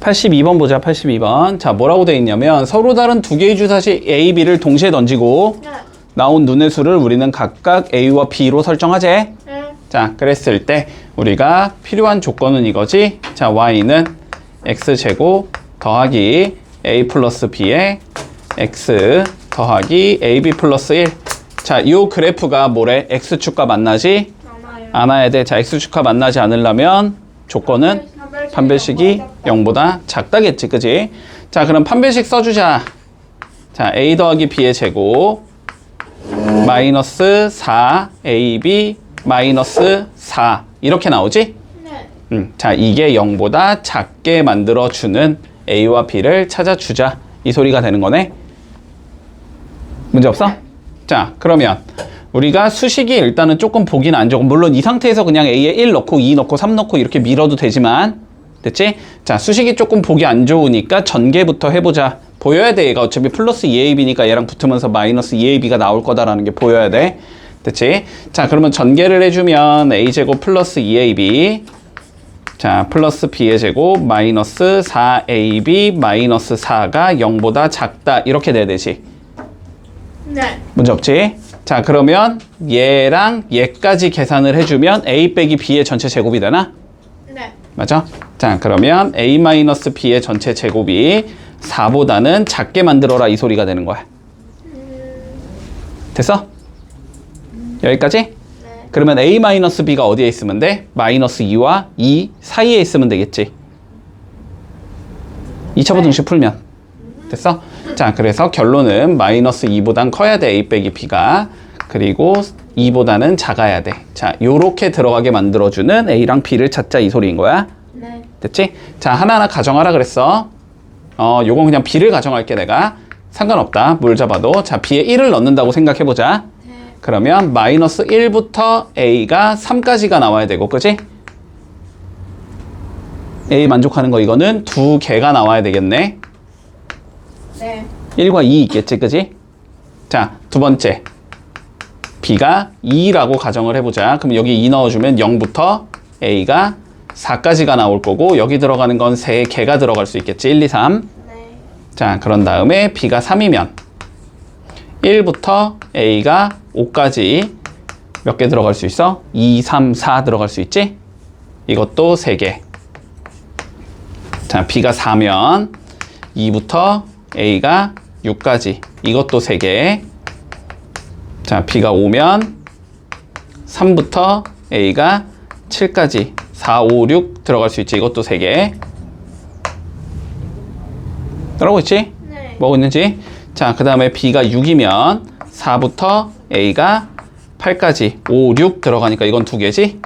82번 보자. 82번. 자, 뭐라고 돼 있냐면 서로 다른 두 개의 주사시 A, B를 동시에 던지고 네. 나온 눈의 수를 우리는 각각 A와 B로 설정하지. 네. 자, 그랬을 때 우리가 필요한 조건은 이거지. 자, Y는 X제곱 더하기 A 플러스 B에 X 더하기 AB 플러스 1. 자, 요 그래프가 뭐래? X축과 만나지? 많아요. 않아야 돼. 자, X축과 만나지 않으려면 조건은 판별식이 0보다 작다겠지, 그지? 자, 그럼 판별식 써주자. 자, A 더하기 B의 제곱 마이너스 4AB 마이너스 4 이렇게 나오지? 네. 자, 이게 0보다 작게 만들어주는 A와 B를 찾아주자. 이 소리가 되는 거네. 문제 없어? 자, 그러면 우리가 수식이 일단은 조금 보기는 안 좋고, 물론 이 상태에서 그냥 A에 1 넣고 2 넣고 3 넣고 이렇게 밀어도 되지만, 됐지? 자, 수식이 조금 보기 안 좋으니까 전개부터 해보자. 보여야 돼. 얘가 어차피 플러스 2AB니까 얘랑 붙으면서 마이너스 2AB가 나올 거다라는 게 보여야 돼. 됐지? 자, 그러면 전개를 해주면 A제곱 플러스 2AB, 자, 플러스 B의 제곱 마이너스 4AB 마이너스 4가 0보다 작다. 이렇게 돼야 되지. 네. 문제 없지? 자, 그러면 얘랑 얘까지 계산을 해주면 A 빼기 B의 전체 제곱이 되나? 네. 맞아? 자, 그러면 A 마이너스 B의 전체 제곱이 4보다는 작게 만들어라 이 소리가 되는 거야. 됐어? 여기까지? 네. 그러면 A 마이너스 B가 어디에 있으면 돼? 마이너스 2와 2 사이에 있으면 되겠지. 2차 부등식 풀면. 됐어? 자, 그래서 결론은 마이너스 2보단 커야 돼. A 빼기 B가. 그리고 2보다는 작아야 돼. 자, 요렇게 들어가게 만들어주는 A랑 B를 찾자 이 소리인 거야. 네. 됐지? 자, 하나하나 가정하라 그랬어. 요건 그냥 B를 가정할게 내가. 상관없다. 뭘 잡아도. 자, B에 1을 넣는다고 생각해보자. 네. 그러면 마이너스 1부터 A가 3까지가 나와야 되고, 그치? A 만족하는 거 이거는 두 개가 나와야 되겠네. 네. 1과 2 있겠지, 그지? 자, 두 번째. B가 2라고 가정을 해보자. 그럼 여기 2 넣어주면 0부터 A가 4까지가 나올 거고, 여기 들어가는 건 3개가 들어갈 수 있겠지. 1, 2, 3. 네. 자, 그런 다음에 B가 3이면 1부터 A가 5까지 몇 개 들어갈 수 있어? 2, 3, 4 들어갈 수 있지? 이것도 3개. 자, B가 4면 2부터 A가 6까지 이것도 3개. 자, B가 5면 3부터 A가 7까지 4, 5, 6 들어갈 수 있지. 이것도 3개. 따라오고 있지? 네. 뭐고 있는지. 자, 그 다음에 B가 6이면 4부터 A가 8까지 5, 6 들어가니까 이건 2개지?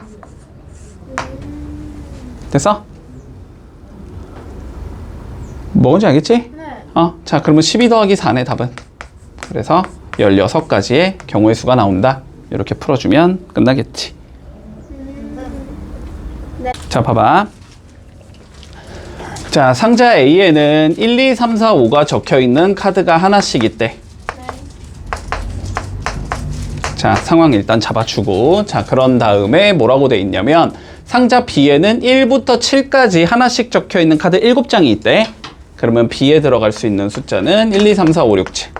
됐어? 뭔지 알겠지? 네. 자, 그러면 12 더하기 4네, 답은. 그래서 16가지의 경우의 수가 나온다. 이렇게 풀어주면 끝나겠지. 네. 자, 봐봐. 자, 상자 A에는 1, 2, 3, 4, 5가 적혀있는 카드가 하나씩 있대. 네. 자, 상황 일단 잡아주고, 자, 그런 다음에 뭐라고 돼 있냐면 상자 B에는 1부터 7까지 하나씩 적혀있는 카드 7장이 있대. 그러면 B에 들어갈 수 있는 숫자는 1, 2, 3, 4, 5, 6, 7.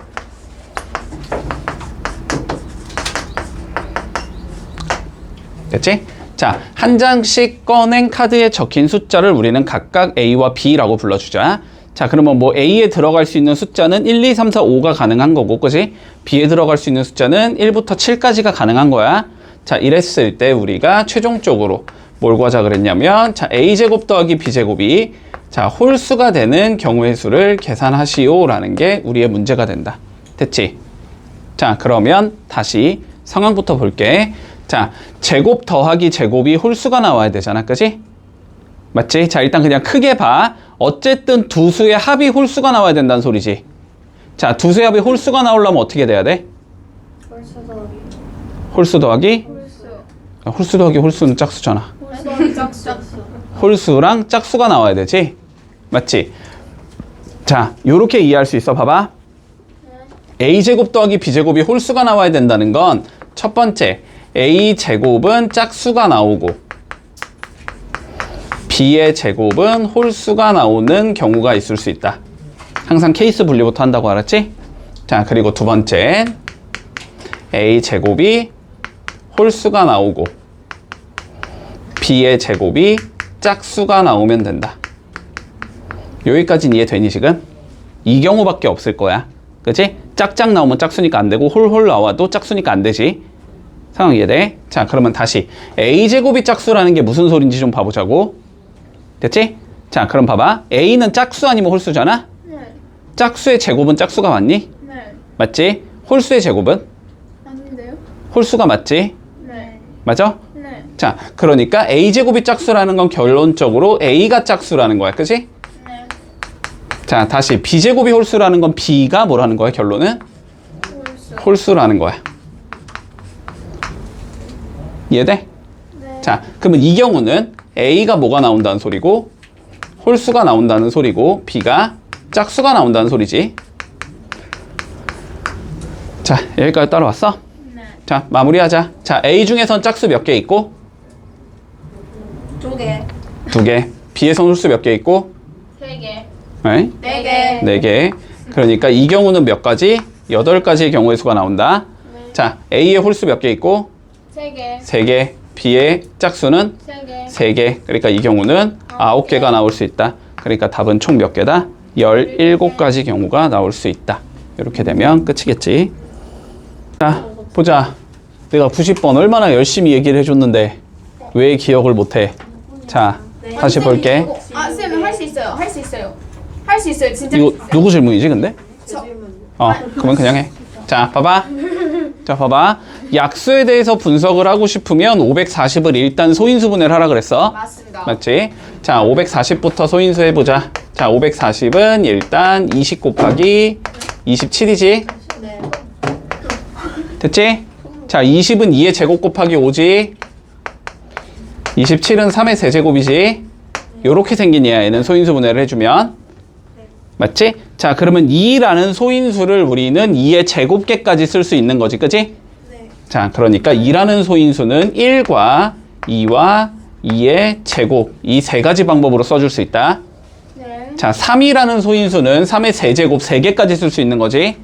됐지? 자, 한 장씩 꺼낸 카드에 적힌 숫자를 우리는 각각 A와 B라고 불러주자. 자, 그러면 뭐 A에 들어갈 수 있는 숫자는 1, 2, 3, 4, 5가 가능한 거고, 그지? B에 들어갈 수 있는 숫자는 1부터 7까지가 가능한 거야. 자, 이랬을 때 우리가 최종적으로 뭘 구하자 그랬냐면, 자, A제곱 더하기 B제곱이 자, 홀수가 되는 경우의 수를 계산하시오라는 게 우리의 문제가 된다. 됐지? 자, 그러면 다시 상황부터 볼게. 자, 제곱 더하기 제곱이 홀수가 나와야 되잖아, 그지? 맞지? 자, 일단 그냥 크게 봐. 어쨌든 두 수의 합이 홀수가 나와야 된다는 소리지. 자, 두 수의 합이 홀수가 나오려면 어떻게 돼야 돼? 홀수 더하기. 홀수 더하기? 홀수. 홀수 더하기 홀수는 짝수잖아. 홀수 더하기 짝수. 홀수랑 짝수가 나와야 되지? 맞지? 자, 요렇게 이해할 수 있어. 봐봐. A제곱 더하기 B제곱이 홀수가 나와야 된다는 건 첫 번째, A제곱은 짝수가 나오고 B의 제곱은 홀수가 나오는 경우가 있을 수 있다. 항상 케이스 분리부터 한다고 알았지? 자, 그리고 두 번째, A 제곱이 홀수가 나오고 B의 제곱이 짝수가 나오면 된다. 여기까지는 이해되니 지금? 이 경우밖에 없을 거야. 그치? 짝짝 나오면 짝수니까 안 되고 홀홀 나와도 짝수니까 안 되지. 상황 이해돼? 자, 그러면 다시 A제곱이 짝수라는 게 무슨 소린지 좀 봐보자고. 됐지? 자, 그럼 봐봐. A는 짝수 아니면 홀수잖아? 네. 짝수의 제곱은 짝수가 맞니? 네. 맞지? 홀수의 제곱은? 아닌데요? 홀수가 맞지? 네. 맞아? 네. 자, 그러니까 A제곱이 짝수라는 건 결론적으로 A가 짝수라는 거야. 그치? 네. 자, 다시 B제곱이 홀수라는 건 B가 뭐라는 거야, 결론은? 홀수. 홀수라는 거야. 이해돼? 네. 자, 그러면 이 경우는 A가 뭐가 나온다는 소리고 홀수가 나온다는 소리고 B가 짝수가 나온다는 소리지. 자, 여기까지 따라왔어? 네. 자, 마무리하자. 자, A 중에선 짝수 몇 개 있고? 2개. 2개. B에선 홀수 몇 개 있고? 3개. 네? 4개. 4개. 그러니까 이 경우는 몇 가지? 8가지의 경우의 수가 나온다. 네. 자, A의 홀수 몇 개 있고? 3개. 3개. B의 짝수는 3개. 3개. 그러니까 이 경우는 9개가 나올 수 있다. 그러니까 답은 총 몇 개다? 17가지 경우가 나올 수 있다. 이렇게 되면 끝이겠지. 자, 보자. 내가 90번 얼마나 열심히 얘기를 해줬는데 왜 기억을 못해? 자, 다시 볼게. 아, 쌤, 할 수 있어요. 할 수 있어요. 할 수 있어요. 진짜. 이거 누구 질문이지 근데? 저. 그러면 그냥 해. 자, 봐봐. 자, 봐봐. 약수에 대해서 분석을 하고 싶으면 540을 일단 소인수분해를 하라 그랬어. 맞습니다. 맞지? 자, 540부터 소인수 해보자. 자, 540은 일단 20 곱하기 27이지? 네. 됐지? 자, 20은 2의 제곱 곱하기 5지? 27은 3의 세제곱이지? 요렇게 생긴 얘는 소인수 분해를 해주면 맞지? 자, 그러면 2라는 소인수를 우리는 2의 제곱계까지 쓸 수 있는 거지, 그치? 네. 자, 그러니까 2라는 소인수는 1과 2와 2의 제곱 이 세 가지 방법으로 써줄 수 있다. 네. 자, 3이라는 소인수는 3의 세제곱 3개까지 쓸 수 있는 거지.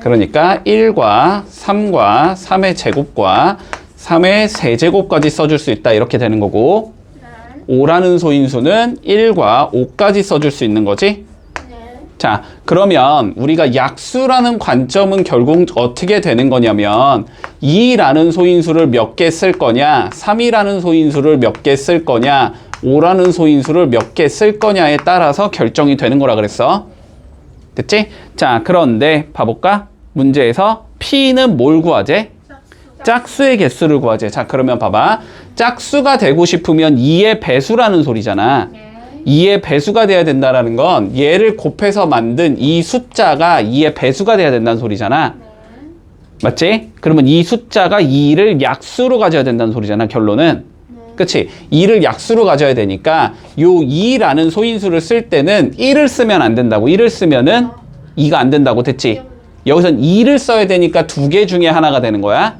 그러니까 1과 3과 3의 제곱과 3의 세제곱까지 써줄 수 있다. 이렇게 되는 거고 네. 5라는 소인수는 1과 5까지 써줄 수 있는 거지. 네. 자, 그러면 우리가 약수라는 관점은 결국 어떻게 되는 거냐면 2라는 소인수를 몇 개 쓸 거냐, 3이라는 소인수를 몇 개 쓸 거냐, 5라는 소인수를 몇 개 쓸 거냐에 따라서 결정이 되는 거라 그랬어. 됐지? 자, 그런데 봐볼까? 문제에서 P는 뭘 구하재? 짝수의 개수를 구하재. 자, 그러면 봐봐. 짝수가 되고 싶으면 2의 배수라는 소리잖아. 2의 배수가 돼야 된다는 건 얘를 곱해서 만든 이 숫자가 2의 배수가 돼야 된다는 소리잖아. 맞지? 그러면 이 숫자가 2를 약수로 가져야 된다는 소리잖아, 결론은. 그치? 2를 약수로 가져야 되니까 요 2라는 소인수를 쓸 때는 1을 쓰면 안 된다고. 1을 쓰면은 2가 안 된다고. 됐지? 여기선 2를 써야 되니까 2개 중에 하나가 되는 거야.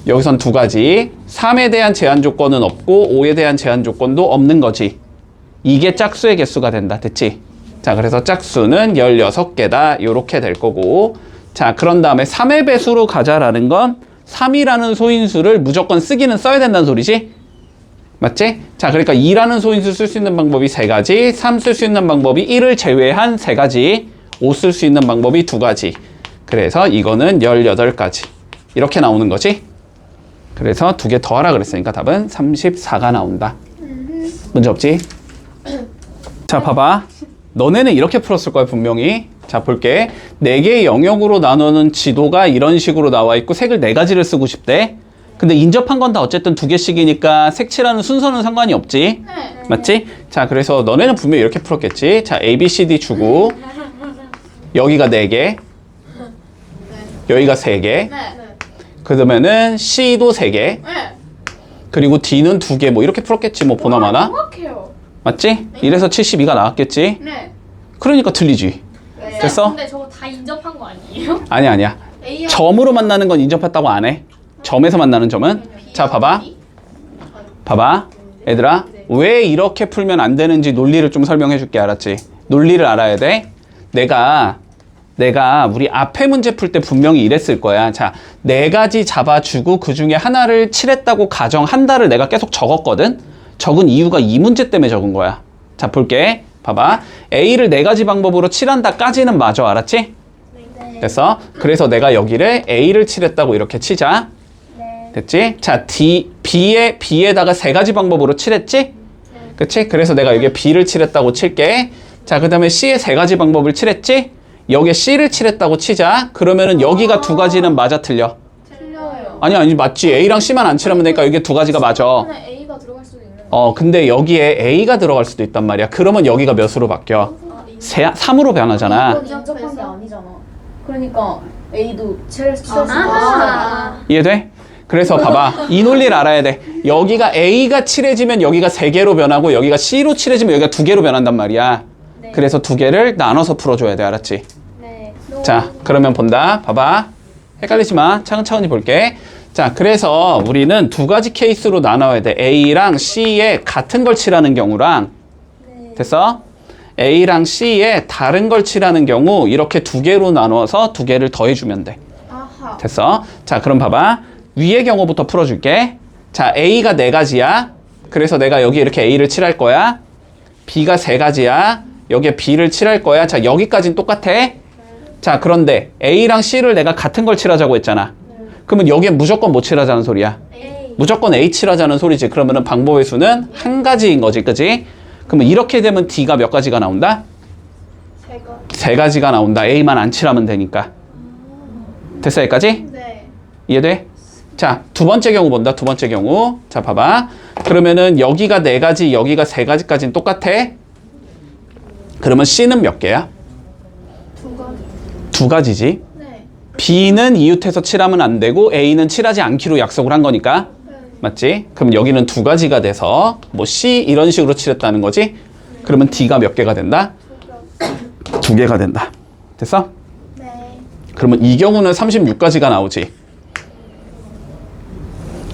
여기선 2가지. 3에 대한 제한 조건은 없고 5에 대한 제한 조건도 없는 거지. 이게 짝수의 개수가 된다. 됐지? 자, 그래서 짝수는 16개다. 요렇게 될 거고. 자, 그런 다음에 3의 배수로 가자라는 건 3이라는 소인수를 무조건 쓰기는 써야 된다는 소리지? 맞지? 자, 그러니까 2라는 소인수 쓸 수 있는 방법이 3가지, 3 쓸 수 있는 방법이 1을 제외한 3가지, 5 쓸 수 있는 방법이 2가지. 그래서 이거는 18가지. 이렇게 나오는 거지? 그래서 2개 더 하라 그랬으니까 답은 34가 나온다. 문제 없지? 자, 봐봐. 너네는 이렇게 풀었을 거야, 분명히. 자, 볼게. 4개의 영역으로 나누는 지도가 이런 식으로 나와 있고 색을 4가지를 쓰고 싶대. 근데 인접한 건 다 어쨌든 2개씩이니까 색칠하는 순서는 상관이 없지. 네. 맞지? 자, 그래서 너네는 분명히 이렇게 풀었겠지. 자, A, B, C, D 주고 여기가 4개, 여기가 3개, 네. 그러면은 C도 3개, 네. 그리고 D는 2개, 뭐 이렇게 풀었겠지. 뭐 보나마나. 정확해요. 맞지? 이래서 72가 나왔겠지. 네. 그러니까 틀리지. 네. 됐어? 근데 저거 다 인접한 거 아니에요? 아니야. A형 점으로 만나는 건 인접했다고 안 해. 점에서 만나는 점은. 자, 봐봐. 봐봐. 얘들아. 왜 이렇게 풀면 안 되는지 논리를 좀 설명해 줄게. 알았지? 논리를 알아야 돼. 내가 우리 앞에 문제 풀 때 분명히 이랬을 거야. 자, 4가지 잡아주고 그 중에 하나를 칠했다고 가정한다를 내가 계속 적었거든. 적은 이유가 이 문제 때문에 적은 거야. 자, 볼게. 봐봐. A를 4가지 방법으로 칠한다까지는 맞아. 알았지? 네. 됐어? 그래서 내가 여기를 A를 칠했다고 이렇게 치자. 네. 됐지? 자, B에다가 3가지 방법으로 칠했지? 그치? 그래서 내가 여기에 B를 칠했다고 칠게. 자, 그 다음에 C에 3가지 방법을 칠했지? 여기에 C를 칠했다고 치자. 그러면은 여기가 2가지는 맞아, 틀려? 틀려요. 아니, 맞지. A랑 C만 안 칠하면 되니까 여기 2가지가 맞아. 그냥 A가 들어갈 수도 있는. 근데 여기에 A가 들어갈 수도 있단 말이야. 그러면 여기가 몇으로 바뀌어? 3으로 변하잖아. 이건 인접한 게 아니잖아. 그러니까 A도 칠 수 있어. 이해돼? 그래서 봐봐. 이 논리를 알아야 돼. 여기가 A가 칠해지면 여기가 3개로 변하고 여기가 C로 칠해지면 여기가 2개로 변한단 말이야. 네. 그래서 2개를 나눠서 풀어줘야 돼. 알았지? 네. 자, 그러면 본다. 봐봐. 헷갈리지 마. 차근차근히 볼게. 자, 그래서 우리는 2가지 케이스로 나눠야 돼. A랑 C에 같은 걸 칠하는 경우랑, 됐어? A랑 C에 다른 걸 칠하는 경우 이렇게 2개로 나눠서 2개를 더해주면 돼. 아하. 됐어? 자, 그럼 봐봐. 위의 경우부터 풀어줄게. 자, A가 4가지야. 그래서 내가 여기 이렇게 A를 칠할 거야. B가 3가지야. 여기에 B를 칠할 거야. 자, 여기까지는 똑같아. 자, 그런데 A랑 C를 내가 같은 걸 칠하자고 했잖아. 그러면 여기에 무조건 뭐 칠하자는 소리야? A. 무조건 A 칠하자는 소리지. 그러면은 방법의 수는 1가지인 거지. 그치? 그러면 이렇게 되면 D가 몇 가지가 나온다? 3가지가 나온다. A만 안 칠하면 되니까. 됐어, 여기까지? 네. 이해돼? 자, 2번째 경우 본다. 2번째 경우. 자, 봐봐. 그러면은 여기가 4가지, 여기가 3가지까지는 똑같아. 그러면 C는 몇 개야? 2가지지. 네. B는 이웃해서 칠하면 안 되고 A는 칠하지 않기로 약속을 한 거니까. 맞지? 그럼 여기는 2가지가 돼서 뭐 C 이런 식으로 칠했다는 거지? 그러면 D가 몇 개가 된다? 2개가 된다. 됐어? 네. 그러면 이 경우는 36가지가 나오지.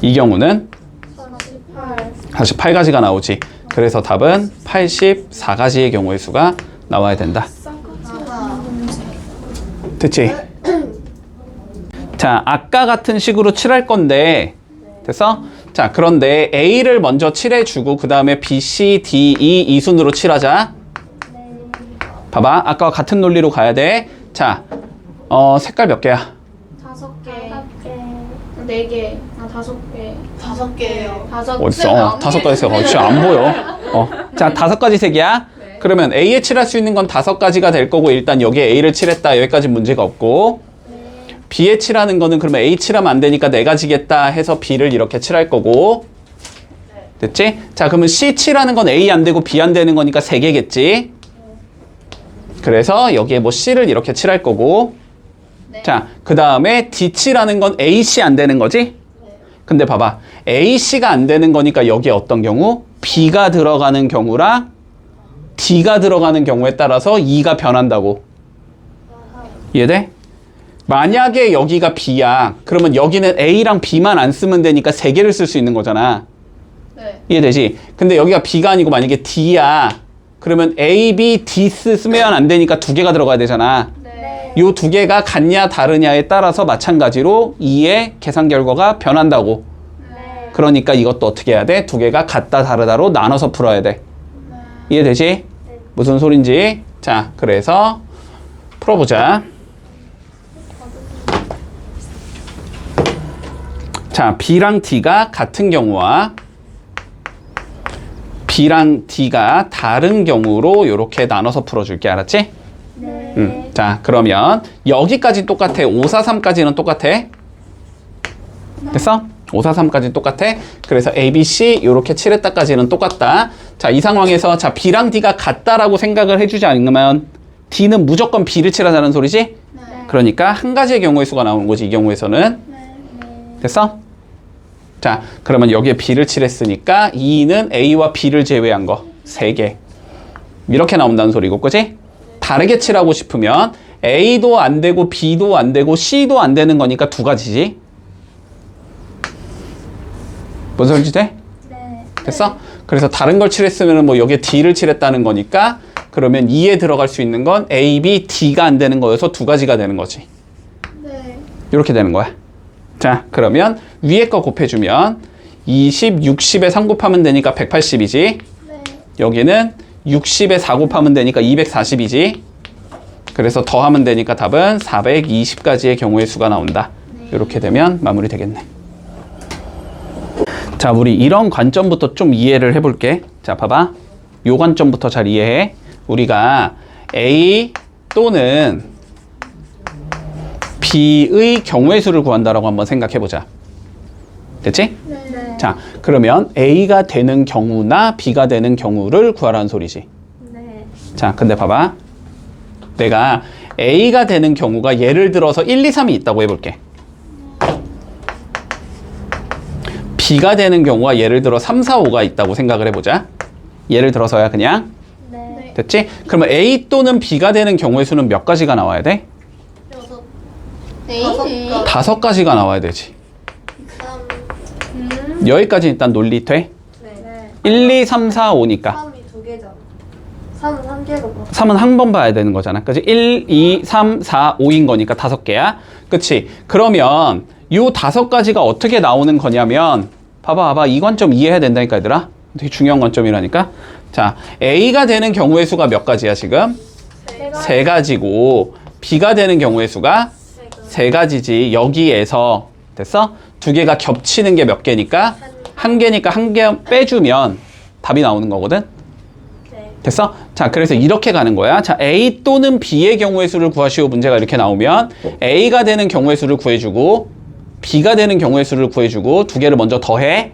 이 경우는 48가지가 나오지. 그래서 답은 84가지의 경우의 수가 나와야 된다. 됐지? 자, 아까 같은 식으로 칠할 건데, 됐어? 자, 그런데 A를 먼저 칠해주고 그 다음에 B, C, D, E 이 순으로 칠하자. 봐봐, 아까와 같은 논리로 가야 돼. 자, 색깔 몇 개야? 5개. 4개. 5개. 5개예요. 5개. 어딨어? 5가지 색. 진짜 안 보여. 자, 5가지 색이야. 그러면 A에 칠할 수 있는 건 5가지가 될 거고, 일단 여기에 A를 칠했다. 여기까지 문제가 없고, B에 칠하는 거는 그러면 A 칠하면 안 되니까 4가지겠다 해서 B를 이렇게 칠할 거고, 됐지? 자, 그러면 C 칠하는 건 A 안 되고 B 안 되는 거니까 3개겠지? 그래서 여기에 뭐 C를 이렇게 칠할 거고, 자, 그 다음에 D 칠하는 건 AC 안 되는 거지? 근데 봐봐. AC가 안 되는 거니까 여기에 어떤 경우? B가 들어가는 경우랑 D가 들어가는 경우에 따라서 E가 변한다고. 이해돼? 만약에 여기가 B야. 그러면 여기는 A랑 B만 안 쓰면 되니까 3개를 쓸 수 있는 거잖아. 네. 이해되지? 근데 여기가 B가 아니고 만약에 D야. 그러면 A, B, D 쓰면 안 되니까 2개가 들어가야 되잖아. 네. 요 2개가 같냐 다르냐에 따라서 마찬가지로 2의 계산 결과가 변한다고. 그러니까 이것도 어떻게 해야 돼? 2개가 같다 다르다로 나눠서 풀어야 돼. 이해되지? 무슨 소린지. 자, 그래서 풀어보자. 자, B랑 D가 같은 경우와 B랑 D가 다른 경우로 이렇게 나눠서 풀어줄게. 알았지? 네. 자, 그러면 여기까지 똑같아. 5, 4, 3까지는 똑같아. 됐어? 5, 4, 3까지 똑같아. 그래서 A, B, C 이렇게 칠했다까지는 똑같다. 자, 이 상황에서 자 B랑 D가 같다라고 생각을 해주지 않으면 D는 무조건 B를 칠하자는 소리지? 그러니까 한 가지의 경우의 수가 나오는 거지. 이 경우에서는. 됐어? 자, 그러면 여기에 B를 칠했으니까 2는 A와 B를 제외한 거 3개. 이렇게 나온다는 소리고, 그치? 다르게 칠하고 싶으면 A도 안 되고 B도 안 되고 C도 안 되는 거니까 2가지지. 뭔 소리지 돼? 네. 됐어? 그래서 다른 걸 칠했으면 뭐 여기에 D를 칠했다는 거니까 그러면 2에 들어갈 수 있는 건 A, B, D가 안 되는 거여서 두 가지가 되는 거지. 네. 이렇게 되는 거야. 자, 그러면 위에 거 곱해주면 20, 60에 3 곱하면 되니까 180이지. 네. 여기는 60에 4 곱하면 되니까 240이지. 그래서 더하면 되니까 답은 420가지의 경우의 수가 나온다. 이렇게 되면 마무리 되겠네. 자, 우리 이런 관점부터 좀 이해를 해볼게. 자, 봐봐. 요 관점부터 잘 이해해. 우리가 A 또는 B의 경우의 수를 구한다라고 한번 생각해보자. 됐지? 네. 자, 그러면 A가 되는 경우나 B가 되는 경우를 구하라는 소리지. 네. 자, 근데 봐봐. 내가 A가 되는 경우가 예를 들어서 1, 2, 3이 있다고 해볼게. B가 되는 경우가 예를 들어 3, 4, 5가 있다고 생각을 해보자. 예를 들어서야 그냥. 네. 됐지? 그러면 A 또는 B가 되는 경우의 수는 몇 가지가 나와야 돼? A. 5가지가 나와야 되지. 3. 여기까지 일단 논리 돼? 네. 1, 2, 3, 4, 5니까. 3이 2개잖아. 3은 3개로 봐. 3은 한 번 봐야 되는 거잖아. 그치? 1, 2, 3, 4, 5인 거니까 5개야. 그치? 그러면 요 5가지가 어떻게 나오는 거냐면 봐봐. 이 관점 이해해야 된다니까, 얘들아. 되게 중요한 관점이라니까. 자, A가 되는 경우의 수가 몇 가지야, 지금? 3가지고 B가 되는 경우의 수가 3가지지. 여기에서 됐어? 2개가 겹치는 게 몇 개니까? 1개니까 1개 빼주면 답이 나오는 거거든? 네. 됐어? 자, 그래서 이렇게 가는 거야. 자, A 또는 B의 경우의 수를 구하시오 문제가 이렇게 나오면 A가 되는 경우의 수를 구해주고 B가 되는 경우의 수를 구해주고 2개를 먼저 더해.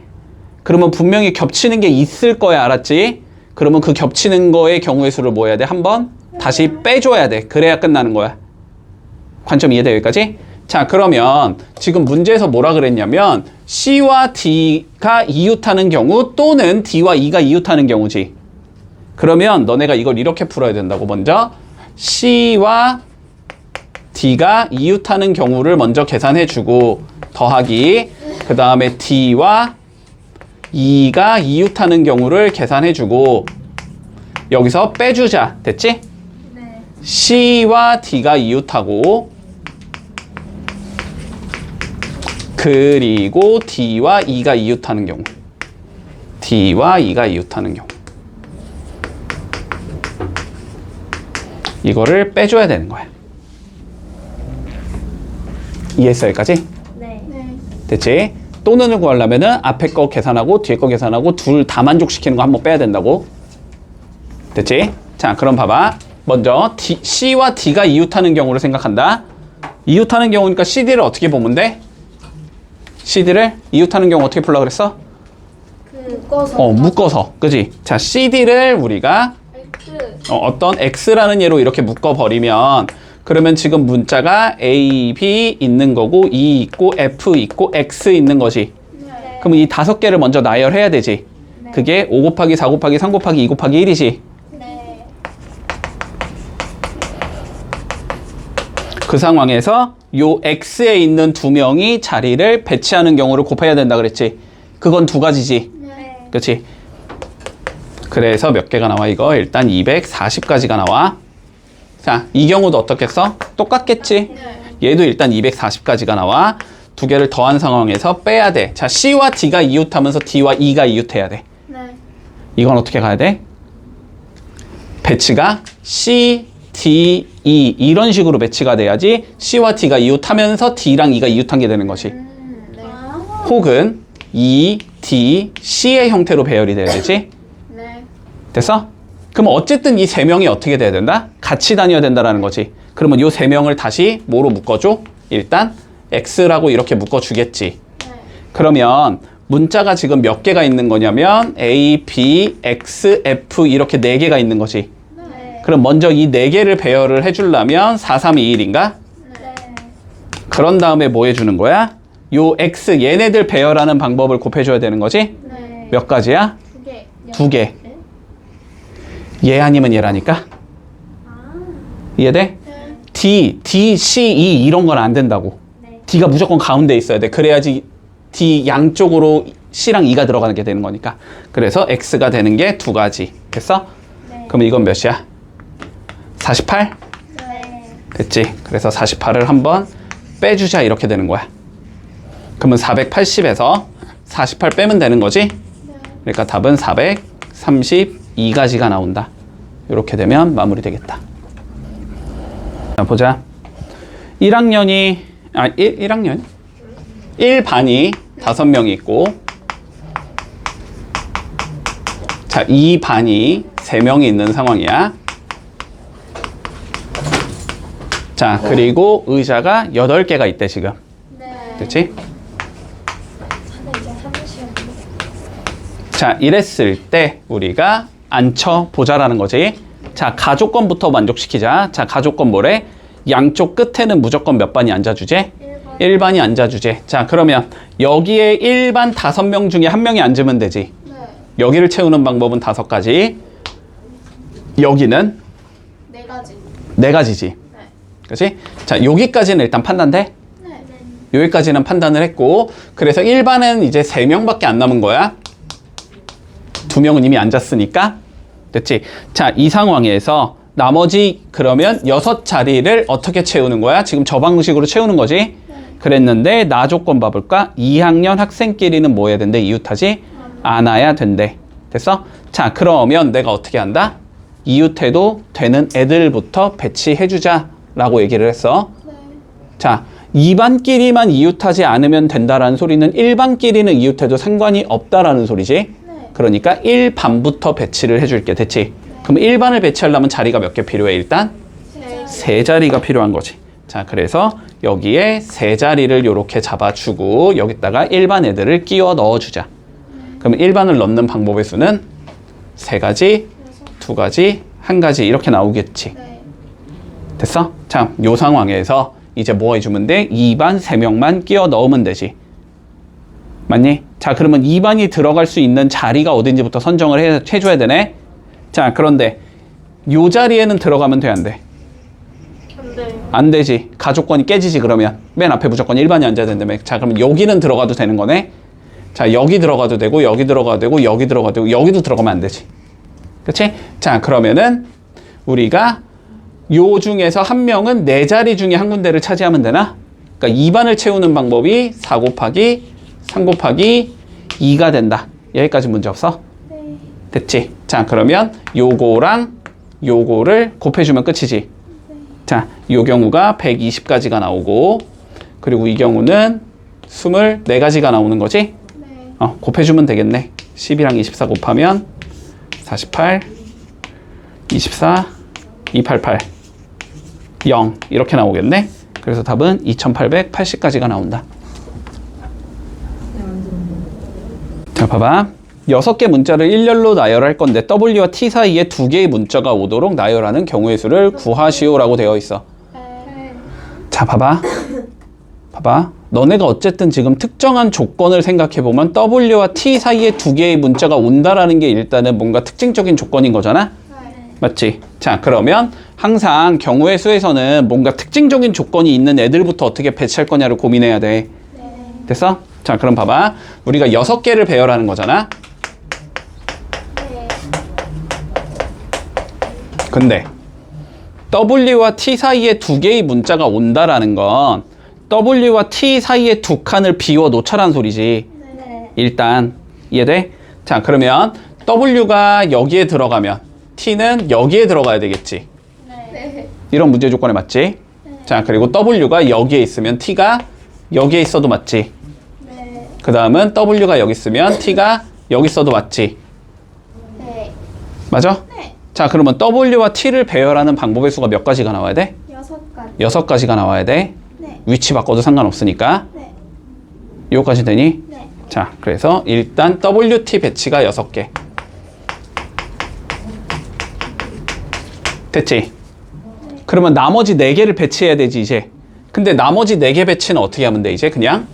그러면 분명히 겹치는 게 있을 거야, 알았지? 그러면 그 겹치는 거의 경우의 수를 뭐 해야 돼? 한번 다시 빼줘야 돼. 그래야 끝나는 거야. 관점 이해돼, 여기까지? 자, 그러면 지금 문제에서 뭐라 그랬냐면 C와 D가 이웃하는 경우 또는 D와 E가 이웃하는 경우지. 그러면 너네가 이걸 이렇게 풀어야 된다고. 먼저 C와 D가 이웃하는 경우를 먼저 계산해주고 더하기, 그 다음에 D와 E가 이웃하는 경우를 계산해주고 여기서 빼주자. 됐지? 네. C와 D가 이웃하고 그리고 D와 E가 이웃하는 경우, D와 E가 이웃하는 경우 이거를 빼줘야 되는 거야. 이해했어, 여기까지? 네. 네. 됐지? 또는을 구하려면은 앞에 거 계산하고 뒤에 거 계산하고 둘 다 만족시키는 거 한번 빼야 된다고. 됐지? 자, 그럼 봐봐. 먼저 C와 D가 이웃하는 경우를 생각한다. 이웃하는 경우니까 CD를 어떻게 보면 돼? CD를 이웃하는 경우 어떻게 풀라 그랬어? 묶어서. 묶어서. 그지? 자, CD를 우리가 X. 어떤 X라는 예로 이렇게 묶어버리면 그러면 지금 문자가 A, B 있는 거고 E 있고 F 있고 X 있는 거지. 네. 그럼 이 5개를 먼저 나열해야 되지. 네. 그게 5 곱하기 4 곱하기 3 곱하기 2 곱하기 1이지. 네. 그 상황에서 요 X에 있는 2명이 자리를 배치하는 경우를 곱해야 된다 그랬지. 그건 2가지지. 네. 그치? 그래서 몇 개가 나와 이거? 일단 240가지가 나와. 자, 이 경우도 어떻겠어? 똑같겠지? 얘도 일단 240가지가 나와. 2개를 더한 상황에서 빼야 돼. 자, C와 D가 이웃하면서 D와 E가 이웃해야 돼. 네. 이건 어떻게 가야 돼? 배치가 C, D, E 이런 식으로 배치가 돼야지 C와 D가 이웃하면서 D랑 E가 이웃한 게 되는 것이. 네. 혹은 E, D, C의 형태로 배열이 돼야 되지. 네. 됐어? 그럼 어쨌든 이 3명이 어떻게 돼야 된다? 같이 다녀야 된다라는 거지. 그러면 이 3명을 다시 뭐로 묶어줘? 일단 X라고 이렇게 묶어주겠지. 네. 그러면 문자가 지금 몇 개가 있는 거냐면 A, B, X, F 이렇게 4개가 있는 거지. 네. 그럼 먼저 이 4개를 배열을 해주려면 4, 3, 2, 1인가? 네. 그런 다음에 뭐 해주는 거야? 요 X 얘네들 배열하는 방법을 곱해줘야 되는 거지? 네. 몇 가지야? 2개. 2개. 얘 아니면 얘라니까? 이해돼? D, C, E 이런 건 안 된다고. 네. D가 무조건 가운데 있어야 돼. 그래야지 D 양쪽으로 C랑 2가 들어가게 되는 거니까. 그래서 X가 되는 게 두 가지. 됐어? 네. 그럼 이건 몇이야? 48? 네. 됐지? 그래서 48을 한번 빼주자 이렇게 되는 거야. 그러면 480에서 48 빼면 되는 거지? 그러니까 답은 432가지가 나온다. 이렇게 되면 마무리 되겠다. 자, 보자. 1학년이 1학년? 1반이 5명이 있고, 자, 2반이 3명이 있는 상황이야. 자, 그리고 의자가 8개가 있대, 지금. 네. 됐지? 저는 이제 사무실. 자, 이랬을 때 우리가 앉혀보자라는 거지. 자, 가족권부터 만족시키자. 자, 가족권 뭐래? 양쪽 끝에는 무조건 몇 반이 앉아주제? 1반이 앉아주제. 자, 그러면 여기에 1반 5명 중에 1명이 앉으면 되지. 네. 여기를 채우는 방법은 5가지. 여기는 네 가지. 4가지지. 네. 그치? 자, 여기까지는 일단 판단돼? 네. 여기까지는 판단을 했고, 그래서 1반은 이제 3명밖에 안 남은 거야. 2명은 이미 앉았으니까. 됐지? 자, 이 상황에서 나머지 그러면 6자리를 어떻게 채우는 거야? 지금 저 방식으로 채우는 거지? 그랬는데 나 조건 봐볼까? 2학년 학생끼리는 뭐 해야 된대? 이웃하지? 안아야 된대. 됐어? 자, 그러면 내가 어떻게 한다? 이웃해도 되는 애들부터 배치해주자 라고 얘기를 했어. 자, 2반끼리만 이웃하지 않으면 된다라는 소리는 1반끼리는 이웃해도 상관이 없다라는 소리지. 그러니까 1반부터 배치를 해줄게. 됐지? 그럼 1반을 배치하려면 자리가 몇 개 필요해? 일단 네. 3자리가 필요한 거지. 자, 그래서 여기에 3자리를 이렇게 잡아주고 여기다가 1반 애들을 끼워 넣어주자. 그럼 1반을 넣는 방법의 수는 3가지, 2가지, 1가지 이렇게 나오겠지. 네. 됐어? 자, 요 상황에서 이제 뭐 해주면 돼? 2반 3명만 끼워 넣으면 되지. 맞니? 자, 그러면 2반이 들어갈 수 있는 자리가 어딘지부터 선정을 해줘야 되네. 자, 그런데 요 자리에는 들어가면 돼, 안 돼? 안 돼. 안 되지. 가족권이 깨지지. 그러면 맨 앞에 무조건 1반이 앉아야 된다며. 자, 그러면 여기는 들어가도 되는 거네. 자, 여기 들어가도 되고 여기 들어가도 되고 여기 들어가도 되고 여기도 들어가면 안 되지. 그치? 자, 그러면은 우리가 요 중에서 한 명은 4자리 중에 한 군데를 차지하면 되나? 그러니까 2반을 채우는 방법이 4 곱하기 3 곱하기 2가 된다. 여기까지 문제 없어? 네. 됐지? 자, 그러면 요거랑 요거를 곱해주면 끝이지. 자, 요 경우가 120가지가 나오고, 그리고 이 경우는 24가지가 나오는 거지? 네. 곱해주면 되겠네. 10이랑 24 곱하면 48, 24, 288, 0 이렇게 나오겠네. 그래서 답은 2880가지가 나온다. 자, 봐봐. 6개 문자를 일렬로 나열할 건데 W와 T 사이에 2개의 문자가 오도록 나열하는 경우의 수를 구하시오라고 되어 있어. 네. 자, 봐봐. 봐봐. 너네가 어쨌든 지금 특정한 조건을 생각해보면 W와 T 사이에 2개의 문자가 온다라는 게 일단은 뭔가 특징적인 조건인 거잖아? 네. 맞지? 자, 그러면 항상 경우의 수에서는 뭔가 특징적인 조건이 있는 애들부터 어떻게 배치할 거냐를 고민해야 돼. 됐어? 자, 그럼 봐봐. 우리가 6개를 배열하는 거잖아? 네. 근데 W와 T 사이에 2개의 문자가 온다라는 건 W와 T 사이에 2칸을 비워 놓자라는 소리지. 네. 일단 이해돼? 자, 그러면 W가 여기에 들어가면 T는 여기에 들어가야 되겠지. 네. 이런 문제 조건에 맞지? 자, 그리고 W가 여기에 있으면 T가 여기에 있어도 맞지. 네. 그 다음은 W가 여기 있으면 T가 여기 있어도 맞지. 네. 맞아? 네. 자, 그러면 W와 T를 배열하는 방법의 수가 몇 가지가 나와야 돼? 6가지. 6가지가 나와야 돼. 네. 위치 바꿔도 상관없으니까. 네. 요까지 되니? 네. 자, 그래서 일단 WT 배치가 6개. 됐지? 그러면 나머지 4개를 배치해야 되지, 이제. 근데 나머지 4개 배치는 어떻게 하면 돼, 이제? 그냥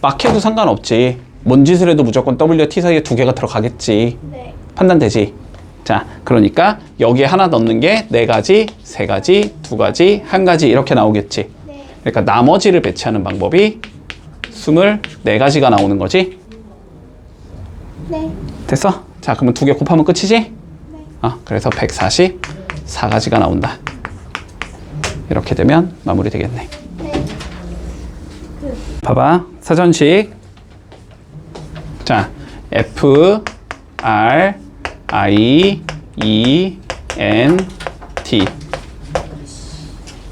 막 해도 상관없지. 뭔 짓을 해도 무조건 WT 사이에 2개가 들어가겠지. 네. 판단되지? 자, 그러니까 여기에 하나 넣는 게 4가지, 3가지, 2가지, 1가지 이렇게 나오겠지. 네. 그러니까 나머지를 배치하는 방법이 24가지가 나오는 거지. 네. 됐어? 자, 그러면 두 개 곱하면 끝이지? 그래서 144가지가 나온다. 이렇게 되면 마무리 되겠네. 네. 봐봐. 사전식. 자, F, R, I, E, N, T.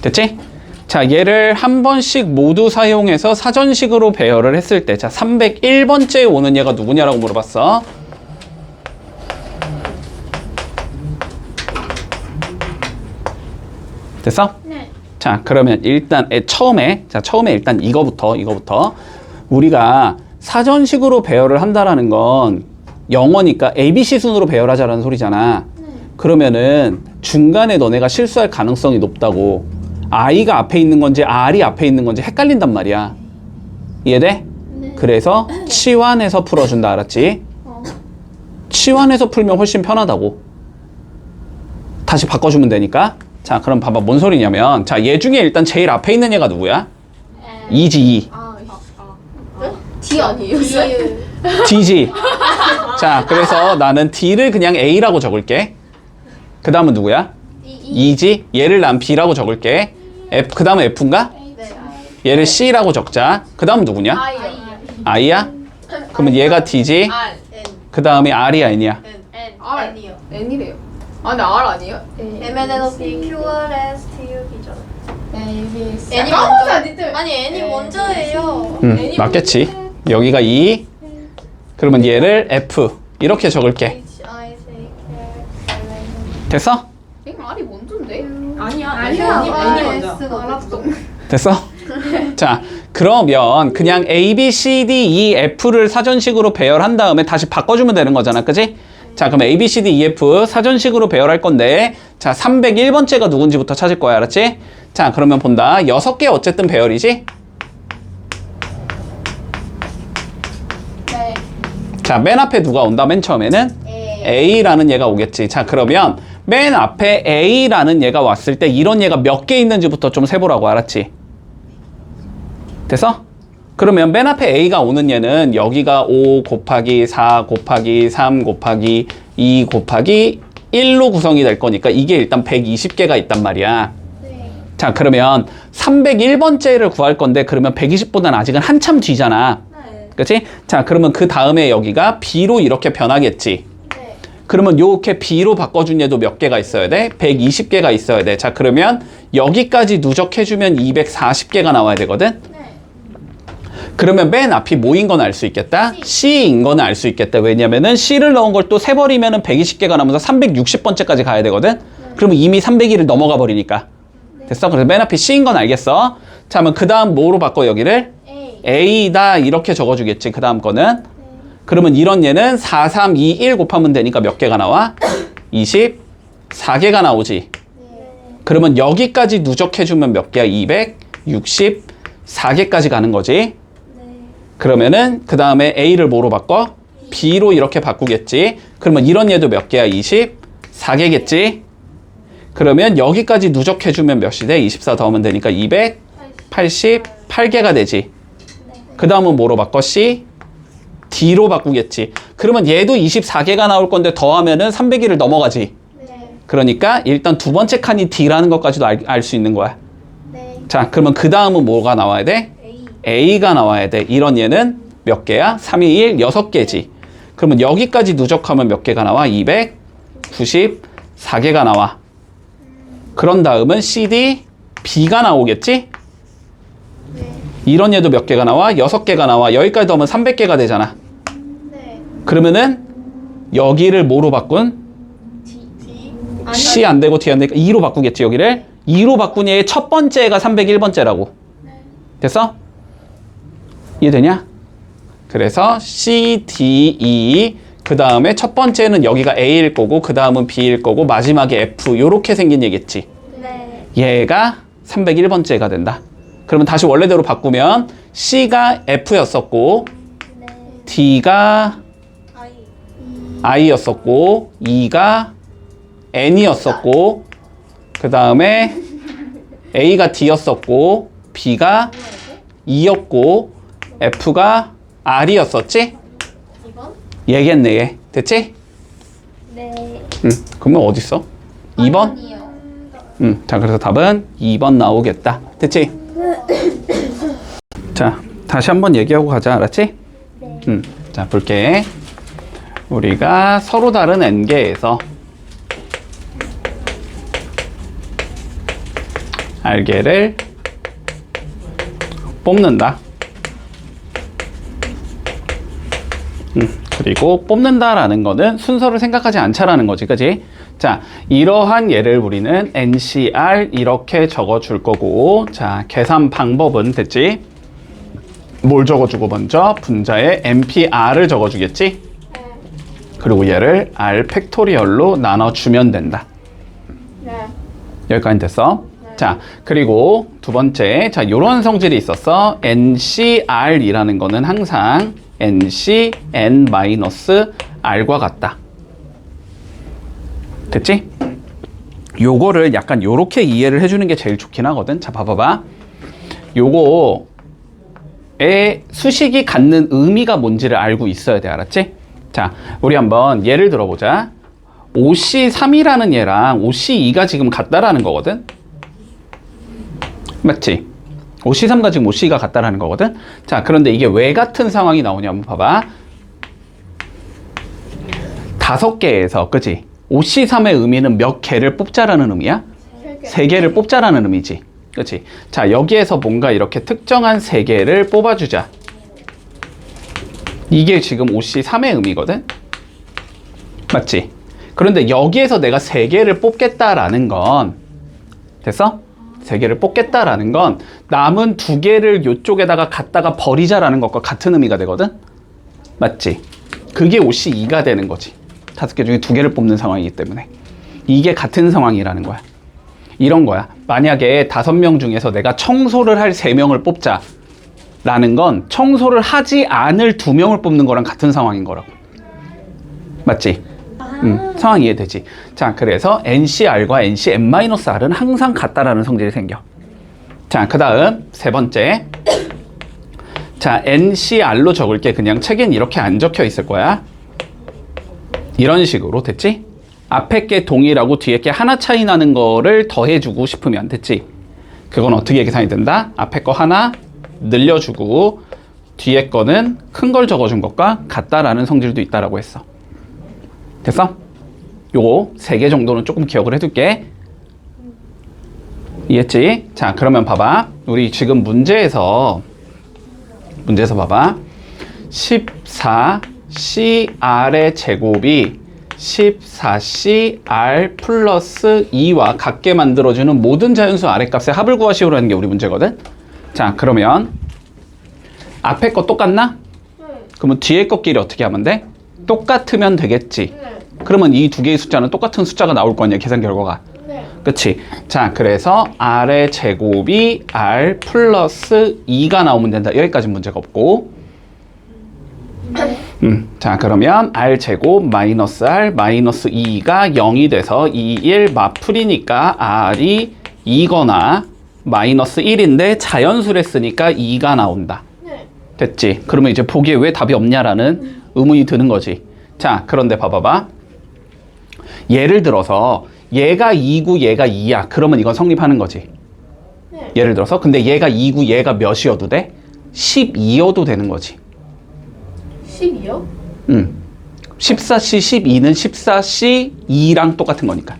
됐지? 자, 얘를 한 번씩 모두 사용해서 사전식으로 배열을 했을 때, 자, 301번째에 오는 얘가 누구냐라고 물어봤어. 됐어? 네. 자, 그러면 일단 처음에 일단 이거부터 우리가 사전식으로 배열을 한다라는 건 영어니까 ABC 순으로 배열하자라는 소리잖아. 그러면은 중간에 너네가 실수할 가능성이 높다고. I가 앞에 있는 건지 R이 앞에 있는 건지 헷갈린단 말이야. 이해돼? 네. 그래서 치환해서 풀어준다. 알았지? 치환해서 풀면 훨씬 편하다고. 다시 바꿔주면 되니까. 자, 그럼 봐봐. 뭔 소리냐면, 자, 얘 중에 일단 제일 앞에 있는 얘가 누구야? E지, E. D 아니에요? D지. 자, 그래서 나는 D를 그냥 A라고 적을게. 그 다음은 누구야? E지. 얘를 난 B라고 적을게. F, 그 다음은 F인가? 얘를 C라고 적자. 그 다음은 누구냐? I야? 그러면 얘가 D지. 그 다음에 R이야, N이야? N이요. N이래요. 아, 근데 R 아니에요? MNOP QRS TUB잖아. N이 먼저. 아니 N이 먼저예요. 맞겠지. 여기가 E. 그러면 얘를 F. 이렇게 적을게. 됐어? R이 먼저인데? 아니야. N이 먼저. 알았어. 됐어? 자, 그러면 그냥 A, B, C, D, E, F를 사전식으로 배열한 다음에 다시 바꿔주면 되는 거잖아. 그지? 자, 그럼 A, B, C, D, E, F 사전식으로 배열할 건데, 자, 301번째가 누군지부터 찾을 거야. 알았지? 자, 그러면 본다. 6개 어쨌든 배열이지? 네. 자, 맨 앞에 누가 온다? 맨 처음에는? A라는 얘가 오겠지. 자, 그러면 맨 앞에 A라는 얘가 왔을 때 이런 얘가 몇 개 있는지부터 좀 세보라고. 알았지? 됐어? 그러면 맨 앞에 A가 오는 얘는 여기가 5 곱하기 4 곱하기 3 곱하기 2 곱하기 1로 구성이 될 거니까 이게 일단 120개가 있단 말이야. 네. 자, 그러면 301번째를 구할 건데 그러면 120보다는 아직은 한참 뒤잖아. 그치? 자, 그러면 그 다음에 여기가 B로 이렇게 변하겠지. 네. 그러면 요렇게 B로 바꿔준 얘도 몇 개가 있어야 돼? 120개가 있어야 돼. 자, 그러면 여기까지 누적해주면 240개가 나와야 되거든? 네. 그러면 맨 앞이 뭐인 건 알 수 있겠다? C인 건 알 수 있겠다. 왜냐면은 C를 넣은 걸 또 세버리면은 120개가 나오면서 360번째까지 가야 되거든? 그러면 이미 301을 넘어가 버리니까. 됐어? 그래서 맨 앞이 C인 건 알겠어? 자, 그러면 그 다음 뭐로 바꿔, 여기를? A다. 이렇게 적어주겠지, 그 다음 거는. 그러면 이런 얘는 4, 3, 2, 1 곱하면 되니까 몇 개가 나와? 24개가 나오지. 그러면 여기까지 누적해주면 몇 개야? 264개까지 가는 거지. 그러면은 그 다음에 A를 뭐로 바꿔? B로 이렇게 바꾸겠지. 그러면 이런 얘도 몇 개야? 24개겠지. 그러면 여기까지 누적해주면 몇이 돼? 24 더하면 되니까 288개가 되지. 그 다음은 뭐로 바꿔? C, D로 바꾸겠지. 그러면 얘도 24개가 나올 건데 더하면은 301을 넘어가지. 그러니까 일단 두 번째 칸이 D라는 것까지도 알 수 있는 거야. 자, 그러면 그 다음은 뭐가 나와야 돼? A가 나와야 돼. 이런 얘는 몇 개야? 3, 2, 1, 6개지. 그러면 여기까지 누적하면 몇 개가 나와? 294개가 나와. 그런 다음은 C, D, B가 나오겠지? 이런 얘도 몇 개가 나와? 6개가 나와. 여기까지 더하면 300개가 되잖아. 그러면은 여기를 뭐로 바꾼? C 안 되고 D 안 되니까 2로 바꾸겠지, 여기를. 2로 바꾼 얘의 첫 번째가 301번째라고. 됐어? 이해되냐? 그래서 C, D, E, 그 다음에 첫 번째는 여기가 A일 거고, 그 다음은 B일 거고, 마지막에 F, 요렇게 생긴 얘겠지. 얘가 301번째가 된다. 그러면 다시 원래대로 바꾸면 C가 F였었고, D가 I였었고, E가 N이었었고, 그 다음에 A가 D였었고, B가 E였고, F가 R이었었지? 얘겠네, 얘. 됐지? 네. 그러면 어딨어? 2번? 이요. 자, 그래서 답은 2번 나오겠다. 됐지? 자, 다시 한번 얘기하고 가자. 알았지? 네. 자, 볼게. 우리가 서로 다른 n개에서 r개를 뽑는다. 그리고 뽑는다라는 거는 순서를 생각하지 않자라는 거지, 그지? 자, 이러한 예를 우리는 NCR 이렇게 적어줄 거고, 자, 계산 방법은 됐지? 뭘 적어주고 먼저? 분자에 NPR을 적어주겠지? 그리고 얘를 R 팩토리얼로 나눠주면 된다. 네. 여기까지 됐어? 자, 그리고 두 번째, 자, 요런 성질이 있었어. NCR이라는 거는 항상 NCN-R과 같다. 됐지? 요거를 약간 요렇게 이해를 해주는 게 제일 좋긴 하거든. 자, 봐봐봐. 요거의 수식이 갖는 의미가 뭔지를 알고 있어야 돼. 알았지? 자, 우리 한번 예를 들어보자. OC3이라는 얘랑 OC2가 지금 같다라는 거거든. 맞지? OC3과 지금 OC2가 같다라는 거거든. 자, 그런데 이게 왜 같은 상황이 나오냐 한번 봐봐. 5개에서, 그치? OC3의 의미는 몇 개를 뽑자라는 의미야? 3개를 뽑자라는 의미지. 그치? 자, 여기에서 뭔가 이렇게 특정한 3개를 뽑아주자. 이게 지금 OC3의 의미거든? 맞지? 그런데 여기에서 내가 3개를 뽑겠다라는 건, 됐어? 3개를 뽑겠다라는 건 남은 2개를 이쪽에다가 갖다가 버리자라는 것과 같은 의미가 되거든? 맞지? 그게 OC2가 되는 거지. 5개 중에 2개를 뽑는 상황이기 때문에. 이게 같은 상황이라는 거야. 이런 거야. 만약에 5명 중에서 내가 청소를 할 3명을 뽑자라는 건 청소를 하지 않을 2명을 뽑는 거랑 같은 상황인 거라고. 맞지? 상황 이해되지? 자, 그래서 NCR과 NCN-R은 항상 같다라는 성질이 생겨. 자, 그 다음 세 번째. 자, NCR로 적을게. 그냥 책엔 이렇게 안 적혀 있을 거야. 이런 식으로. 됐지? 앞에 게 동일하고 뒤에 게 하나 차이 나는 거를 더해주고 싶으면 됐지? 그건 어떻게 계산이 된다? 앞에 거 하나 늘려주고 뒤에 거는 큰 걸 적어준 것과 같다라는 성질도 있다라고 했어. 됐어? 요거 3개 정도는 조금 기억을 해둘게. 이해했지? 자, 그러면 봐봐. 우리 지금 문제에서 봐봐. 14CR의 제곱이 14CR 플러스 2와 같게 만들어주는 모든 자연수 R값의 합을 구하시오라는 게 우리 문제거든? 자, 그러면 앞에 거 똑같나? 그러면 뒤에 거끼리 어떻게 하면 돼? 똑같으면 되겠지. 그러면 이 2개의 숫자는 똑같은 숫자가 나올 거 아니야, 계산 결과가. 네. 그치? 자, 그래서 R의 제곱이 R 플러스 2가 나오면 된다. 여기까지 문제가 없고. 자, 그러면 R 제곱 마이너스 R 마이너스 2가 0이 돼서 2, 1 마풀이니까 R이 2거나 마이너스 1인데 자연수를 쓰니까 2가 나온다. 네. 됐지? 그러면 이제 보기에 왜 답이 없냐라는 의문이 드는 거지. 자, 그런데 봐봐봐. 예를 들어서 얘가 2고 얘가 2야. 그러면 이건 성립하는 거지. 네. 예를 들어서 근데 얘가 2고 얘가 몇이어도 돼? 12여도 되는 거지. 12요? 14C 12는 14C 2랑 똑같은 거니까.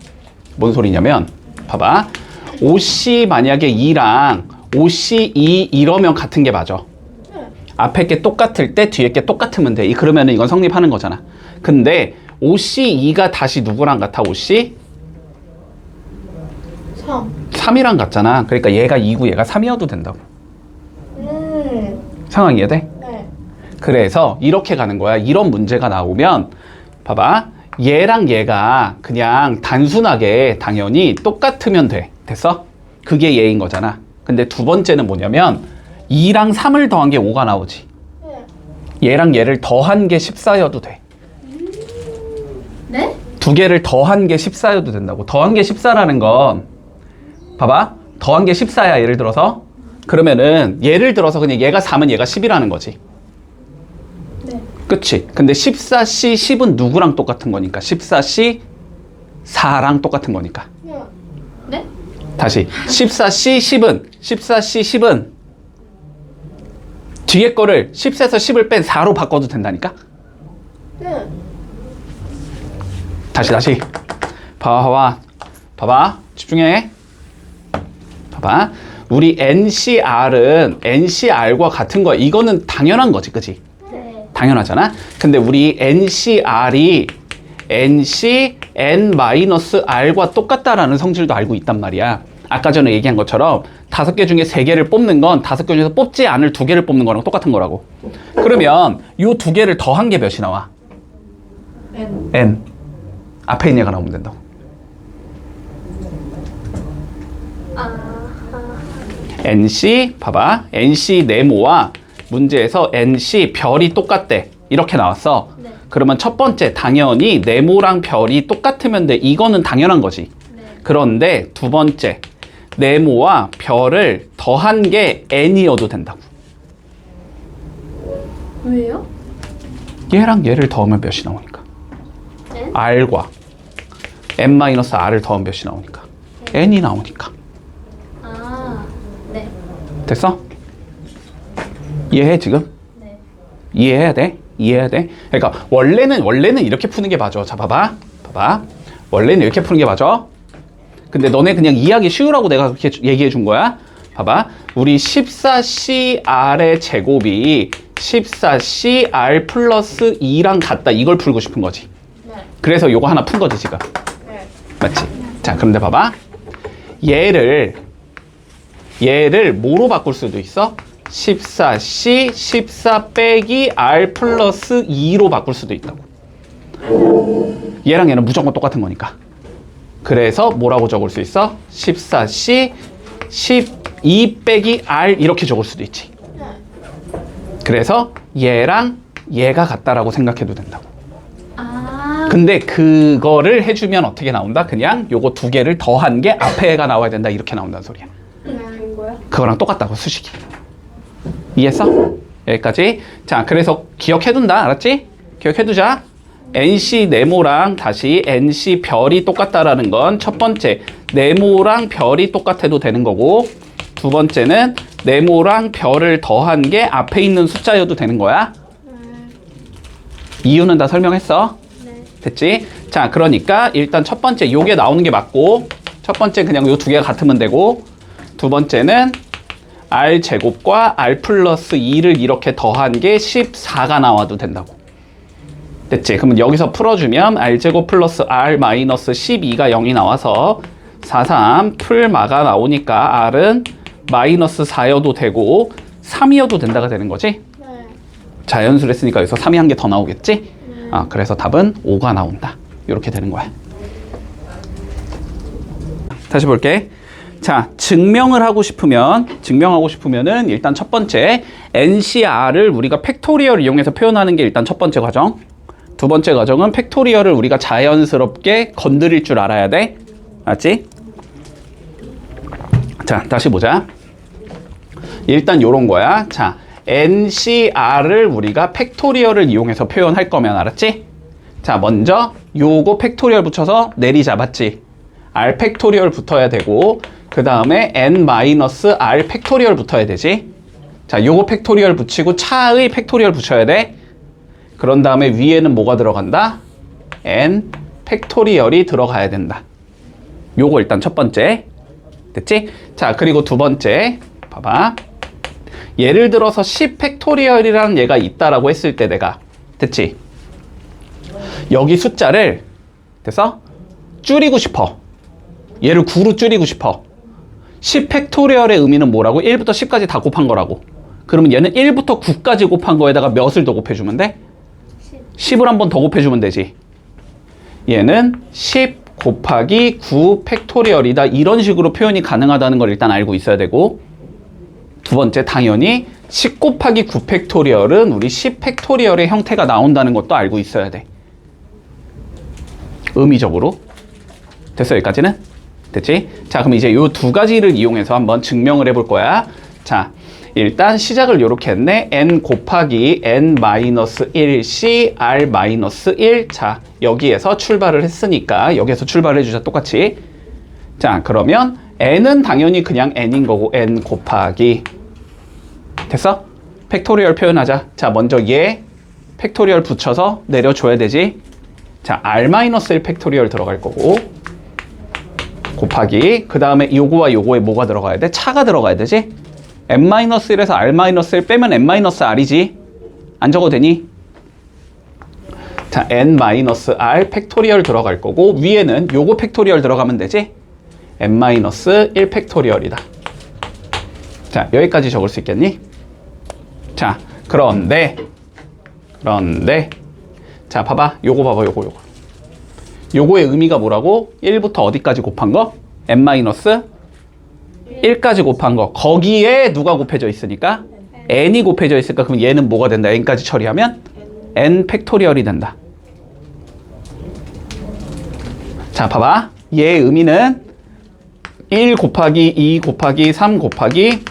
뭔 소리냐면 봐봐. 5C 만약에 2랑 5C 2 이러면 같은 게 맞아. 네. 앞에 게 똑같을 때 뒤에 게 똑같으면 돼. 그러면 이건 성립하는 거잖아. 근데 OC2가 다시 누구랑 같아? OC? 3. 3이랑 같잖아. 그러니까 얘가 2고 얘가 3이어도 된다고. 상황 이해돼? 네. 그래서 이렇게 가는 거야. 이런 문제가 나오면 봐봐. 얘랑 얘가 그냥 단순하게 당연히 똑같으면 돼. 됐어? 그게 얘인 거잖아. 근데 두 번째는 뭐냐면 2랑 3을 더한 게 5가 나오지. 네. 얘랑 얘를 더한 게 14여도 돼. 네? 두 개를 더한 게 14여도 된다고. 더한 게 14라는 건 봐봐. 더한 게 14야. 예를 들어서. 그러면은 예를 들어서 그냥 얘가 3은 얘가 10이라는 거지. 네. 그치? 근데 14C 10은 누구랑 똑같은 거니까? 14C 4랑 똑같은 거니까. 네? 다시 14C 10은 뒤에 거를 10에서 10을 뺀 4로 바꿔도 된다니까? 네. 다시 봐봐 집중해. 봐봐, 우리 NCR은 NCR과 같은 거야. 이거는 당연한 거지, 그치? 네. 당연하잖아. 근데 우리 NCR이 NCN-R과 똑같다라는 성질도 알고 있단 말이야. 아까 전에 얘기한 것처럼 5개 중에 3개를 뽑는 건 5개 중에서 뽑지 않을 2개를 뽑는 거랑 똑같은 거라고. 그러면 요 2개를 더한 게 몇이 나와? N. 앞에 있는 얘가 나오면 된다고. NC, 봐봐. NC 네모와 문제에서 NC 별이 똑같대. 이렇게 나왔어. 네. 그러면 첫 번째, 당연히 네모랑 별이 똑같으면 돼. 이거는 당연한 거지. 네. 그런데 두 번째, 네모와 별을 더한 게 N이어도 된다고. 왜요? 얘랑 얘를 더하면 몇이 나오니까? N? R과 N-R을 더하면 몇이 나오니까? N이 나오니까. 네. 됐어? 이해해 지금? 네. 이해해야 돼? 이해해야 돼? 그러니까 원래는 이렇게 푸는 게 맞아. 자, 봐봐. 원래는 이렇게 푸는 게 맞아. 근데 너네 그냥 이해하기 쉬우라고 내가 그렇게 얘기해 준 거야. 봐봐. 우리 14CR의 제곱이 14CR 플러스 2랑 같다. 이걸 풀고 싶은 거지. 네. 그래서 요거 하나 푼 거지 지금. 네. 맞지? 자, 그런데 봐봐. 얘를 뭐로 바꿀 수도 있어? 14C 14 빼기 R 플러스 2로 바꿀 수도 있다고. 얘랑 얘는 무조건 똑같은 거니까. 그래서 뭐라고 적을 수 있어? 14C 12 빼기 R 이렇게 적을 수도 있지. 네. 그래서 얘랑 얘가 같다라고 생각해도 된다고. 아. 근데 그거를 해주면 어떻게 나온다? 그냥 요거 2개를 더한 게 앞에가 나와야 된다. 이렇게 나온다는 소리야. 뭐야? 그거랑 똑같다고, 수식이. 이해했어? 여기까지. 자, 그래서 기억해둔다. 알았지? 기억해두자. NC 네모랑 다시 NC 별이 똑같다라는 건 첫 번째, 네모랑 별이 똑같아도 되는 거고, 두 번째는 네모랑 별을 더한 게 앞에 있는 숫자여도 되는 거야. 이유는 다 설명했어. 네. 됐지? 자, 그러니까 일단 첫 번째 요게 나오는 게 맞고, 첫 번째 그냥 요 2개가 같으면 되고, 두 번째는 R 제곱과 R 플러스 2를 이렇게 더한 게 14가 나와도 된다고. 됐지? 그러면 여기서 풀어주면 R 제곱 플러스 R 마이너스 12가 0이 나와서 43 풀마가 나오니까 R은 마이너스 4여도 되고 3이어도 된다가 되는 거지? 네. 자연수를 했으니까 여기서 3이 한 개 더 나오겠지? 아, 그래서 답은 5가 나온다. 이렇게 되는 거야. 다시 볼게. 자, 증명하고 싶으면은 일단 첫 번째 NCR을 우리가 팩토리얼을 이용해서 표현하는 게 일단 첫 번째 과정. 두 번째 과정은 팩토리얼을 우리가 자연스럽게 건드릴 줄 알아야 돼. 알았지? 자, 다시 보자. 일단 요런 거야. 자, NCR을 우리가 팩토리얼을 이용해서 표현할 거면, 알았지? 자, 먼저 요거 팩토리얼 붙여서 내리잡았지. R 팩토리얼 붙어야 되고, 그 다음에 N-R 팩토리얼 붙어야 되지. 자, 요거 팩토리얼 붙이고 차의 팩토리얼 붙여야 돼. 그런 다음에 위에는 뭐가 들어간다? N 팩토리얼이 들어가야 된다. 요거 일단 첫 번째. 됐지? 자, 그리고 두 번째. 봐봐. 예를 들어서 10 팩토리얼이라는 얘가 있다라고 했을 때 내가. 됐지? 여기 숫자를, 됐어? 줄이고 싶어. 얘를 9로 줄이고 싶어. 10 팩토리얼의 의미는 뭐라고? 1부터 10까지 다 곱한 거라고. 그러면 얘는 1부터 9까지 곱한 거에다가 몇을 더 곱해주면 돼? 10을 한 번 더 곱해주면 되지. 얘는 10 곱하기 9 팩토리얼이다. 이런 식으로 표현이 가능하다는 걸 일단 알고 있어야 되고, 두 번째, 당연히 10 곱하기 9 팩토리얼은 우리 10 팩토리얼의 형태가 나온다는 것도 알고 있어야 돼. 의미적으로. 됐어, 여기까지는? 됐지? 자, 그럼 이제 요 두 가지를 이용해서 한번 증명을 해볼 거야. 자, 일단 시작을 요렇게 했네. n 곱하기 n-1c r-1. 자, 여기에서 출발을 했으니까 여기에서 출발해 주자 똑같이. 자, 그러면 n은 당연히 그냥 n인 거고 n 곱하기 됐어? 팩토리얼 표현하자. 자, 먼저 얘 팩토리얼 붙여서 내려줘야 되지. 자, r-1 팩토리얼 들어갈 거고 곱하기 그 다음에 요거와 요거에 뭐가 들어가야 돼? 차가 들어가야 되지? n-1에서 r-1 빼면 n-r이지? 안 적어도 되니? 자, n-r 팩토리얼 들어갈 거고 위에는 요거 팩토리얼 들어가면 되지? n-1 팩토리얼이다. 자, 여기까지 적을 수 있겠니? 자, 그런데 자, 봐봐. 요거 봐봐. 요거. 요거의 의미가 뭐라고? 1부터 어디까지 곱한 거? n-1까지 곱한 거. 거기에 누가 곱해져 있으니까? n이 곱해져 있으니까 그럼 얘는 뭐가 된다? n까지 처리하면 n 팩토리얼이 된다. 자, 봐봐. 얘의 의미는 1 곱하기 2 곱하기 3 곱하기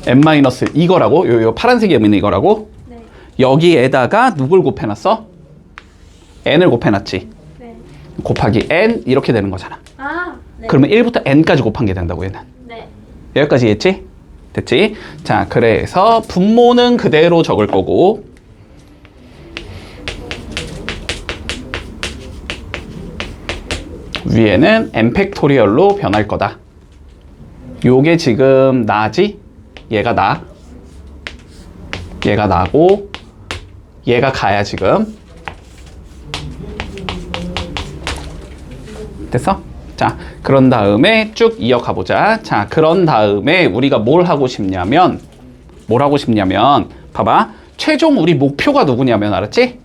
n-1 이거라고. 요 파란색의 의미는 이거라고. 네. 여기에다가 누굴 곱해놨어? n을 곱해놨지. 네. 곱하기 n 이렇게 되는 거잖아. 아, 네. 그러면 1부터 n까지 곱한 게 된다고 얘는. 네. 여기까지 이해했지? 됐지? 자, 그래서 분모는 그대로 적을 거고 위에는 n 팩토리얼로 변할 거다. 요게 지금 나지? 얘가 나. 얘가 나고 얘가 가야 지금. 됐어? 자, 그런 다음에 쭉 이어가 보자. 자, 그런 다음에 우리가 뭘 하고 싶냐면 봐봐. 최종 우리 목표가 누구냐면 알았지?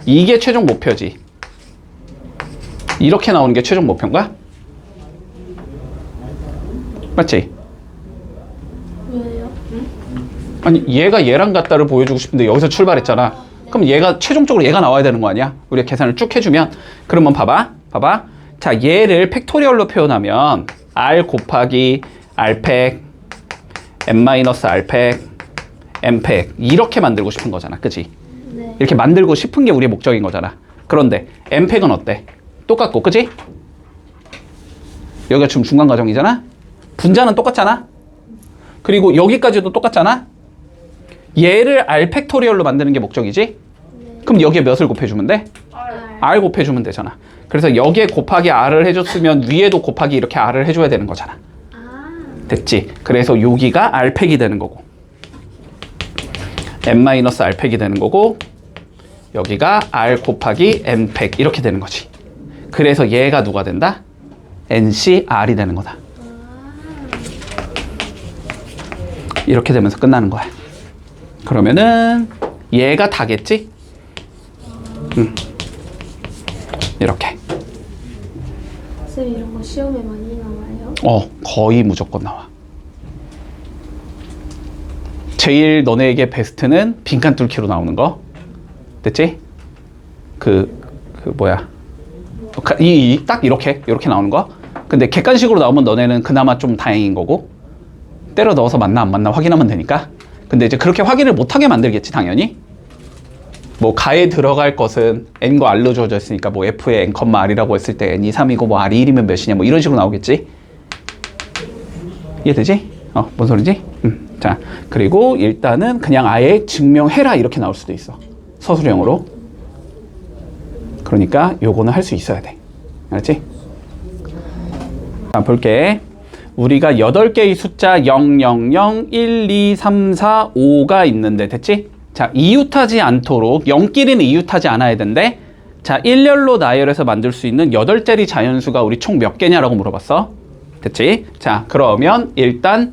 이게 최종 목표지. 이렇게 나오는 게 최종 목표인가? 맞지? 왜요? 아니, 얘가 얘랑 같다를 보여주고 싶은데 여기서 출발했잖아. 그럼 얘가 최종적으로 얘가 나와야 되는 거 아니야? 우리가 계산을 쭉 해주면. 그러면 봐봐. 자, 얘를 팩토리얼로 표현하면 r 곱하기 r팩 n-r팩 n팩 이렇게 만들고 싶은 거잖아. 그치? 네. 이렇게 만들고 싶은 게 우리의 목적인 거잖아. 그런데 n팩은 어때? 똑같고, 그치? 여기가 지금 중간 과정이잖아? 분자는 똑같잖아? 그리고 여기까지도 똑같잖아? 얘를 r 팩토리얼로 만드는 게 목적이지? 그럼 여기에 몇을 곱해주면 돼? r 곱해주면 되잖아. 그래서 여기에 곱하기 r을 해줬으면 위에도 곱하기 이렇게 r을 해줘야 되는 거잖아. 아, 됐지? 그래서 여기가 r팩이 되는 거고 n-r팩이 되는 거고 여기가 r 곱하기 n팩 이렇게 되는 거지. 그래서 얘가 누가 된다? ncr이 되는 거다. 이렇게 되면서 끝나는 거야. 그러면은 얘가 다겠지? 이렇게. 쌤 이런 거 시험에 많이 나와요? 거의 무조건 나와. 제일 너네에게 베스트는 빈칸 뚫기로 나오는 거. 됐지? 뭐야. 딱 이렇게 나오는 거. 근데 객관식으로 나오면 너네는 그나마 좀 다행인 거고. 때려 넣어서 맞나 안 맞나 확인하면 되니까. 근데 이제 그렇게 확인을 못하게 만들겠지, 당연히. 뭐 가에 들어갈 것은 n과 r로 주어져 있으니까 뭐 f의 n, r이라고 했을 때 n이 3이고 뭐 r이 1이면 몇이냐 뭐 이런 식으로 나오겠지. 이해되지? 뭔 소리지? 자, 그리고 일단은 그냥 아예 증명해라 이렇게 나올 수도 있어. 서술형으로. 그러니까 요거는 할 수 있어야 돼. 알았지? 자, 볼게. 우리가 8개의 숫자 0, 0, 0, 1, 2, 3, 4, 5가 있는데 됐지? 자, 이웃하지 않도록 0끼리는 이웃하지 않아야 된대. 자, 일렬로 나열해서 만들 수 있는 8자리 자연수가 우리 총 몇 개냐라고 물어봤어. 됐지? 자, 그러면 일단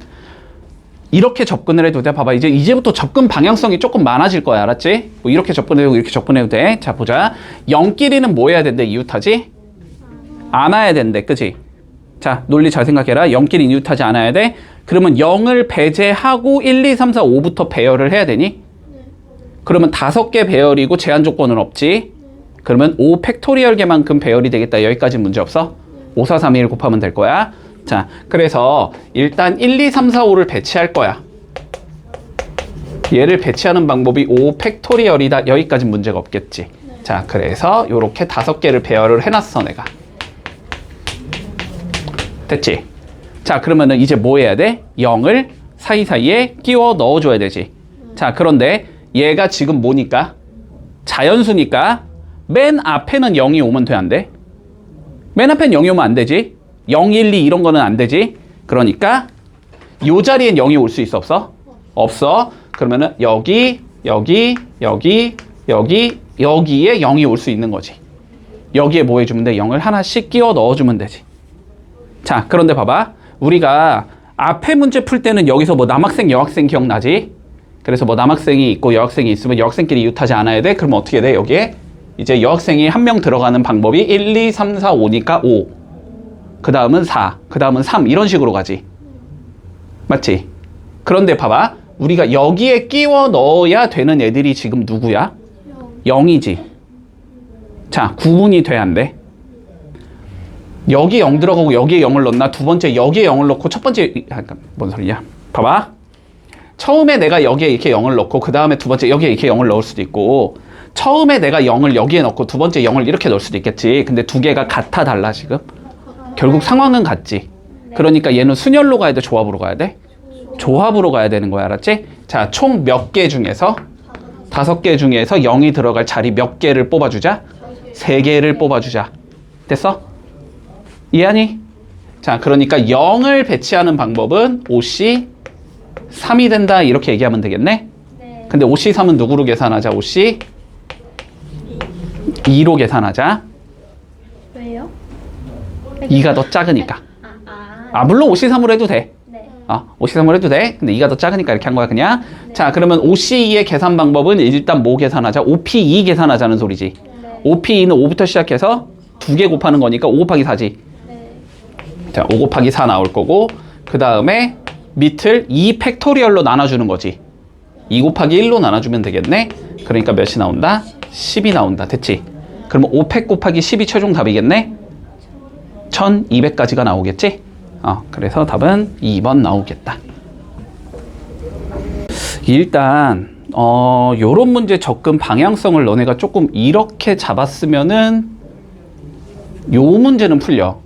이렇게 접근을 해도 돼. 봐봐. 이제부터 접근 방향성이 조금 많아질 거야. 알았지? 뭐 이렇게 접근해도 이렇게 접근해도 돼. 자, 보자. 0끼리는 뭐 해야 된대? 이웃하지? 않아야 된대. 그치? 자, 논리 잘 생각해라. 0끼리 이웃하지 않아야 돼. 그러면 0을 배제하고 1, 2, 3, 4, 5부터 배열을 해야 되니? 그러면 5개 배열이고 제한 조건은 없지. 그러면 5 팩토리얼 개만큼 배열이 되겠다. 여기까지 문제 없어? 5, 4, 3, 1 곱하면 될 거야. 자, 그래서 일단 1, 2, 3, 4, 5를 배치할 거야. 얘를 배치하는 방법이 5 팩토리얼이다. 여기까지 문제가 없겠지. 자, 그래서 요렇게 5개를 배열을 해놨어, 내가. 됐지? 자, 그러면은 이제 뭐 해야 돼? 0을 사이사이에 끼워 넣어줘야 되지. 자, 그런데 얘가 지금 뭐니까? 자연수니까 맨 앞에는 0이 오면 돼, 안 돼? 맨 앞엔 0이 오면 안 되지. 0, 1, 2 이런 거는 안 되지. 그러니까 요 자리엔 0이 올 수 있어, 없어? 없어. 그러면은 여기, 여기, 여기, 여기, 여기에 0이 올 수 있는 거지. 여기에 뭐 해주면 돼? 0을 하나씩 끼워 넣어주면 되지. 자, 그런데 봐봐. 우리가 앞에 문제 풀 때는 여기서 뭐 남학생, 여학생 기억나지? 그래서 뭐 남학생이 있고 여학생이 있으면 여학생끼리 이웃하지 않아야 돼? 그러면 어떻게 돼? 여기에 이제 여학생이 한 명 들어가는 방법이 1, 2, 3, 4, 5니까 5. 그 다음은 4. 그 다음은 3. 이런 식으로 가지. 맞지? 그런데 봐봐. 우리가 여기에 끼워 넣어야 되는 애들이 지금 누구야? 0이지. 자, 구분이 돼야 안 돼? 여기 0 들어가고 여기에 0을 넣나? 두 번째 여기에 0을 넣고 첫 번째, 잠깐, 뭔 소리야? 봐봐. 처음에 내가 여기에 이렇게 0을 넣고 그 다음에 두 번째 여기에 이렇게 0을 넣을 수도 있고 처음에 내가 0을 여기에 넣고 두 번째 0을 이렇게 넣을 수도 있겠지. 근데 두 개가 같아 달라 지금? 결국 상황은 같지. 그러니까 얘는 순열로 가야 돼? 조합으로 가야 돼? 조합으로 가야 되는 거야. 알았지? 자, 총 몇 개 중에서 5개 중에서 0이 들어갈 자리 몇 개를 뽑아주자? 3개를 뽑아주자. 됐어? 이해하니? 자, 그러니까 0을 배치하는 방법은 OC 3이 된다 이렇게 얘기하면 되겠네? 네. 근데 OC 3은 누구로 계산하자? OC 2로 계산하자. 왜요? 2가 더 작으니까. 물론 OC 3으로 해도 돼. 네. OC 3으로 해도 돼. 근데 2가 더 작으니까 이렇게 한 거야 그냥. 네. 자, 그러면 OC 2의 계산 방법은 일단 뭐 계산하자? OP 2 계산하자는 소리지. 네. OP 2는 5부터 시작해서 2개 곱하는 거니까 5 곱하기 4지. 네. 자, 5 곱하기 4 나올 거고 그 다음에 밑을 2 팩토리얼로 나눠주는 거지. 2 곱하기 1로 나눠주면 되겠네. 그러니까 몇이 나온다? 10이 나온다. 됐지? 그러면 5팩 곱하기 10이 최종 답이겠네? 1200까지가 나오겠지? 그래서 답은 2번 나오겠다. 일단 요런 문제 접근 방향성을 너네가 조금 이렇게 잡았으면은 요 문제는 풀려.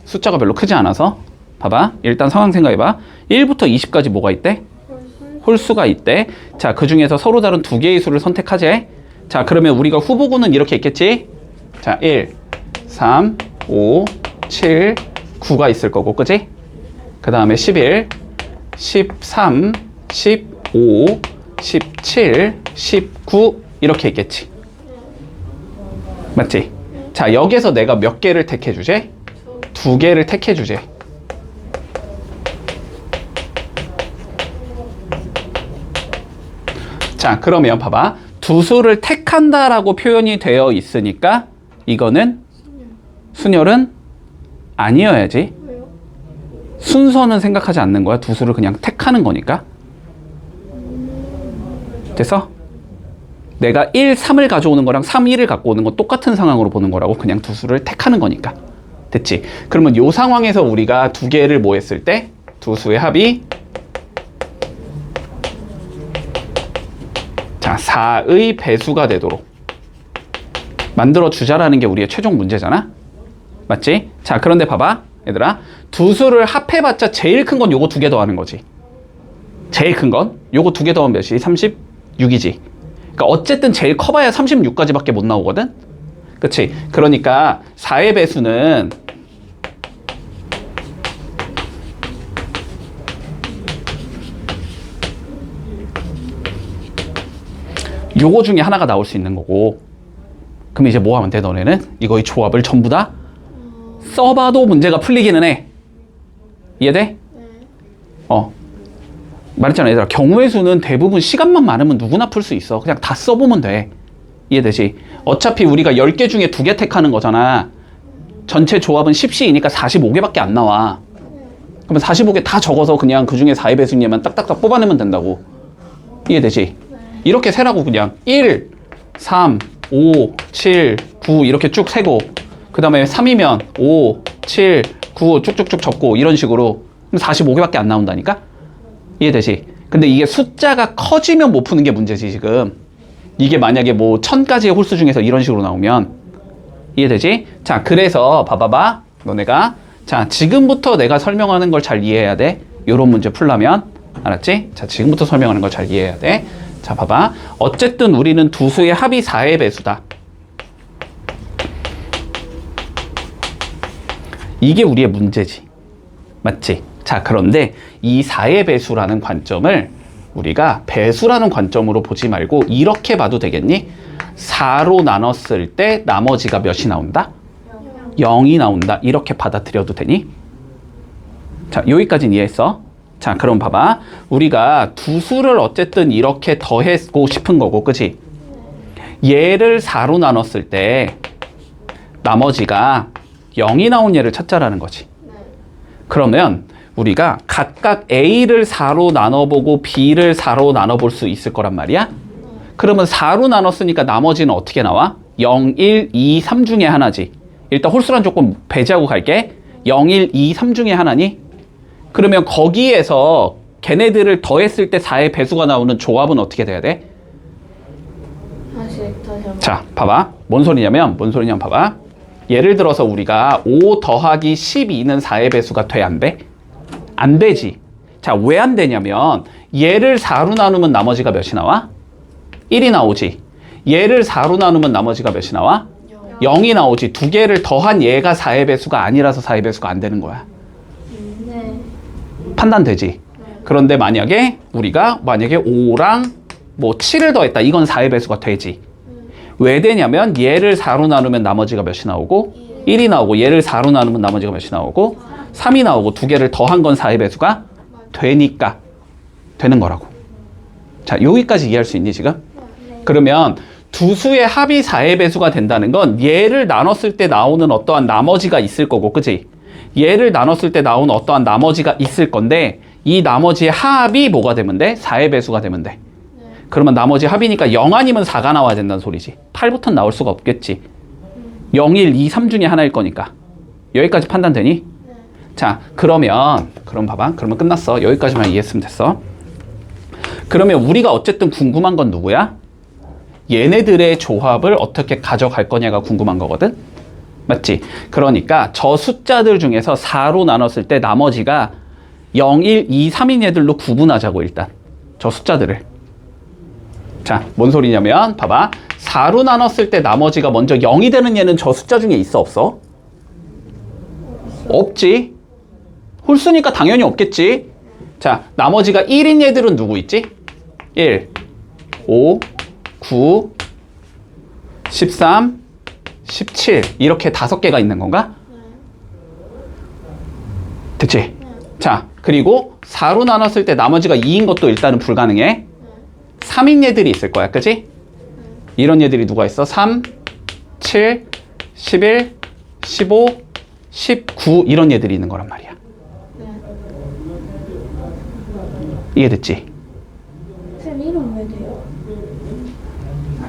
숫자가 별로 크지 않아서. 봐봐. 일단 상황 생각해봐. 1부터 20까지 뭐가 있대? 홀수가 있대. 자, 그 중에서 서로 다른 2개의 수를 선택하지. 자, 그러면 우리가 후보군은 이렇게 있겠지? 자, 1, 3, 5, 7, 9가 있을 거고, 그지? 그 다음에 11, 13, 15, 17, 19 이렇게 있겠지. 맞지? 자, 여기서 내가 몇 개를 택해주지? 2개를 택해주지. 자, 그러면 봐봐. 두 수를 택한다라고 표현이 되어 있으니까 이거는 순열은 아니어야지. 왜요? 순서는 생각하지 않는 거야. 두 수를 그냥 택하는 거니까. 됐어? 내가 1, 3을 가져오는 거랑 3, 1을 갖고 오는 건 똑같은 상황으로 보는 거라고. 그냥 두 수를 택하는 거니까. 됐지? 그러면 이 상황에서 우리가 2개를 뭐 했을 때? 두 수의 합이 자, 4의 배수가 되도록 만들어 주자라는 게 우리의 최종 문제잖아. 맞지? 자, 그런데 봐봐. 얘들아. 두 수를 합해봤자 제일 큰 건 요거 2개 더하는 거지. 제일 큰 건 요거 2개 더하면 몇이? 36이지. 그러니까 어쨌든 제일 커봐야 36까지밖에 못 나오거든. 그치? 그러니까 4의 배수는 요거 중에 하나가 나올 수 있는 거고. 그럼 이제 뭐 하면 돼, 너네는? 이거의 조합을 전부 다 써봐도 문제가 풀리기는 해. 이해돼? 말했잖아, 얘들아. 경우의 수는 대부분 시간만 많으면 누구나 풀 수 있어. 그냥 다 써보면 돼. 이해되지? 어차피 우리가 10개 중에 2개 택하는 거잖아. 전체 조합은 10C이니까 45개밖에 안 나와. 그러면 45개 다 적어서 그냥 그 중에 4의 배수냐면 딱딱딱 뽑아내면 된다고. 이해되지? 이렇게 세라고. 그냥 1, 3, 5, 7, 9 이렇게 쭉 세고 그 다음에 3이면 5, 7, 9 쭉쭉쭉 적고 이런 식으로 그럼 45개밖에 안 나온다니까? 이해되지? 근데 이게 숫자가 커지면 못 푸는 게 문제지 지금. 이게 만약에 뭐 1000가지의 홀수 중에서 이런 식으로 나오면 이해되지? 자, 그래서 봐봐봐. 너네가 자, 지금부터 내가 설명하는 걸 잘 이해해야 돼. 요런 문제 풀려면 알았지? 자, 지금부터 설명하는 걸 잘 이해해야 돼. 자, 봐봐. 어쨌든 우리는 두 수의 합이 4의 배수다. 이게 우리의 문제지. 맞지? 자, 그런데 이 4의 배수라는 관점을 우리가 배수라는 관점으로 보지 말고 이렇게 봐도 되겠니? 4로 나눴을 때 나머지가 몇이 나온다? 0이 나온다. 이렇게 받아들여도 되니? 자, 여기까지는 이해했어? 자, 그럼 봐봐. 우리가 두 수를 어쨌든 이렇게 더하고 싶은 거고, 그치? 얘를 4로 나눴을 때 나머지가 0이 나온 얘를 찾자라는 거지. 그러면 우리가 각각 A를 4로 나눠보고 B를 4로 나눠볼 수 있을 거란 말이야? 그러면 4로 나눴으니까 나머지는 어떻게 나와? 0, 1, 2, 3 중에 하나지. 일단 홀수란 조건 배제하고 갈게. 0, 1, 2, 3 중에 하나니? 그러면 거기에서 걔네들을 더했을 때 4의 배수가 나오는 조합은 어떻게 돼야 돼? 다시 한번. 자, 봐봐. 뭔 소리냐면 봐봐. 예를 들어서 우리가 5 더하기 12는 4의 배수가 돼, 안 돼? 안 되지. 자, 왜 안 되냐면 얘를 4로 나누면 나머지가 몇이 나와? 1이 나오지. 얘를 4로 나누면 나머지가 몇이 나와? 0이 나오지. 두 개를 더한 얘가 4의 배수가 아니라서 4의 배수가 안 되는 거야. 네. 판단되지? 그런데 만약에 우리가 5랑 뭐 7을 더했다. 이건 4의 배수가 되지. 왜 되냐면 얘를 4로 나누면 나머지가 몇이 나오고 1이 나오고 얘를 4로 나누면 나머지가 몇이 나오고 3이 나오고 두 개를 더한 건 4의 배수가 되니까 되는 거라고. 자, 여기까지 이해할 수 있니 지금? 그러면 두 수의 합이 4의 배수가 된다는 건 얘를 나눴을 때 나오는 어떠한 나머지가 있을 거고, 그치? 얘를 나눴을 때 나오는 어떠한 나머지가 있을 건데 이 나머지의 합이 뭐가 되면 돼? 4의 배수가 되면 돼. 그러면 나머지 합이니까 0 아니면 4가 나와야 된다는 소리지. 8부터는 나올 수가 없겠지. 0, 1, 2, 3 중에 하나일 거니까. 여기까지 판단되니? 자, 그럼 봐봐. 그러면 끝났어. 여기까지만 이해했으면 됐어. 그러면 우리가 어쨌든 궁금한 건 누구야? 얘네들의 조합을 어떻게 가져갈 거냐가 궁금한 거거든? 맞지? 그러니까 저 숫자들 중에서 4로 나눴을 때 나머지가 0, 1, 2, 3인 애들로 구분하자고 일단. 저 숫자들을. 자, 뭔 소리냐면 봐봐. 4로 나눴을 때 나머지가 먼저 0이 되는 얘는 저 숫자 중에 있어 없어? 없지. 홀수니까 당연히 없겠지. 자, 나머지가 1인 얘들은 누구 있지? 1, 5, 9, 13, 17 이렇게 5개가 있는 건가? 됐지? 자, 그리고 4로 나눴을 때 나머지가 2인 것도 일단은 불가능해. 3인 얘들이 있을 거야, 그치? 이런 얘들이 누가 있어? 3, 7, 11, 15, 19 이런 얘들이 있는 거란 말이야. 이해됐지? 쌤 이름 왜 돼요?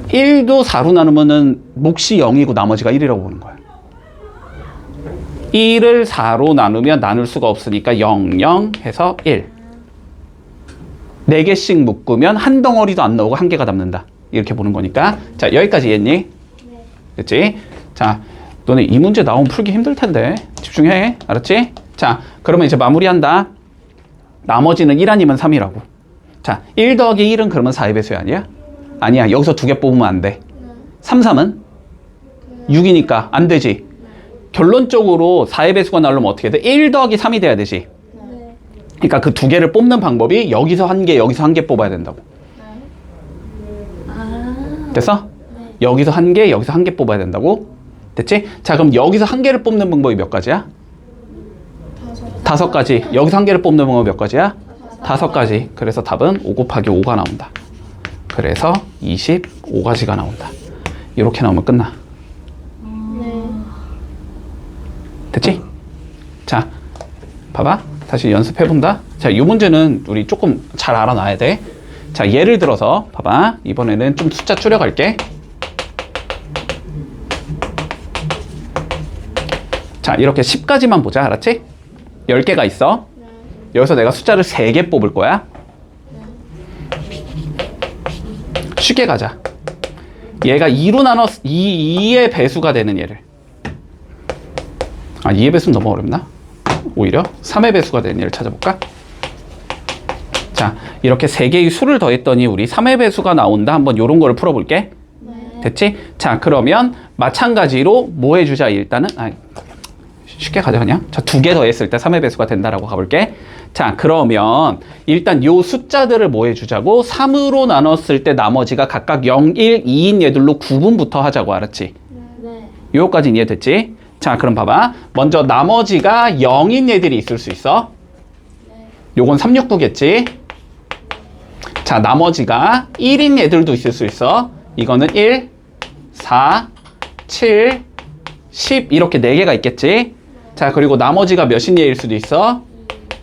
1도 4로 나누면은 몫이 0이고 나머지가 1이라고 보는 거야. 1을 4로 나누면 나눌 수가 없으니까 0, 0 해서 1. 4개씩 묶으면 한 덩어리도 안 나오고 한 개가 남는다. 이렇게 보는 거니까. 자, 여기까지 이해했니? 네. 됐지? 자, 너네 이 문제 나오면 풀기 힘들 텐데. 집중해. 알았지? 자, 그러면 이제 마무리한다. 나머지는 1 아니면 3이라고. 자, 1 더하기 1은 그러면 4의 배수야 아니야? 아니야. 여기서 2개 뽑으면 안 돼. 3, 3은? 6이니까 안 되지. 결론적으로 4의 배수가 나오려면 어떻게 돼? 1 더하기 3이 돼야 되지. 네. 그러니까 그 두 개를 뽑는 방법이 여기서 한 개, 여기서 한 개 뽑아야 된다고. 아. 됐어? 여기서 한 개, 여기서 한 개 뽑아야 된다고. 됐지? 자, 그럼 여기서 한 개를 뽑는 방법이 몇 가지야? 5가지. 여기서 한 개를 뽑는 방법이 몇 가지야? 5가지. 그래서 답은 5 곱하기 5가 나온다. 그래서 25가지가 나온다. 이렇게 나오면 끝나. 네. 됐지? 자, 봐봐. 다시 연습해본다. 자, 이 문제는 우리 조금 잘 알아놔야 돼. 자, 예를 들어서 봐봐. 이번에는 좀 숫자 줄여갈게. 자, 이렇게 10까지만 보자. 알았지? 10개가 있어. 여기서 내가 숫자를 3개 뽑을 거야. 쉽게 가자. 얘가 2로 나눠 2의 배수가 되는 얘를. 2의 배수는 너무 어렵나? 오히려 3의 배수가 되는 얘를 찾아볼까? 자, 이렇게 3개의 수를 더했더니 우리 3의 배수가 나온다. 한번 요런 거를 풀어볼게. 됐지? 자, 그러면 마찬가지로 뭐 해주자 일단은. 쉽게 가자 그냥. 자, 2개 더했을 때 3의 배수가 된다라고 가볼게. 자, 그러면 일단 요 숫자들을 뭐 해주자고? 3으로 나눴을 때 나머지가 각각 0, 1, 2인 얘들로 구분부터 하자고. 알았지? 네. 요거까지 이해됐지? 자, 그럼 봐봐. 먼저 나머지가 0인 얘들이 있을 수 있어. 요건 369겠지? 자, 나머지가 1인 얘들도 있을 수 있어. 이거는 1, 4, 7, 10 이렇게 4개가 있겠지? 자, 그리고 나머지가 몇인 얘일 수도 있어.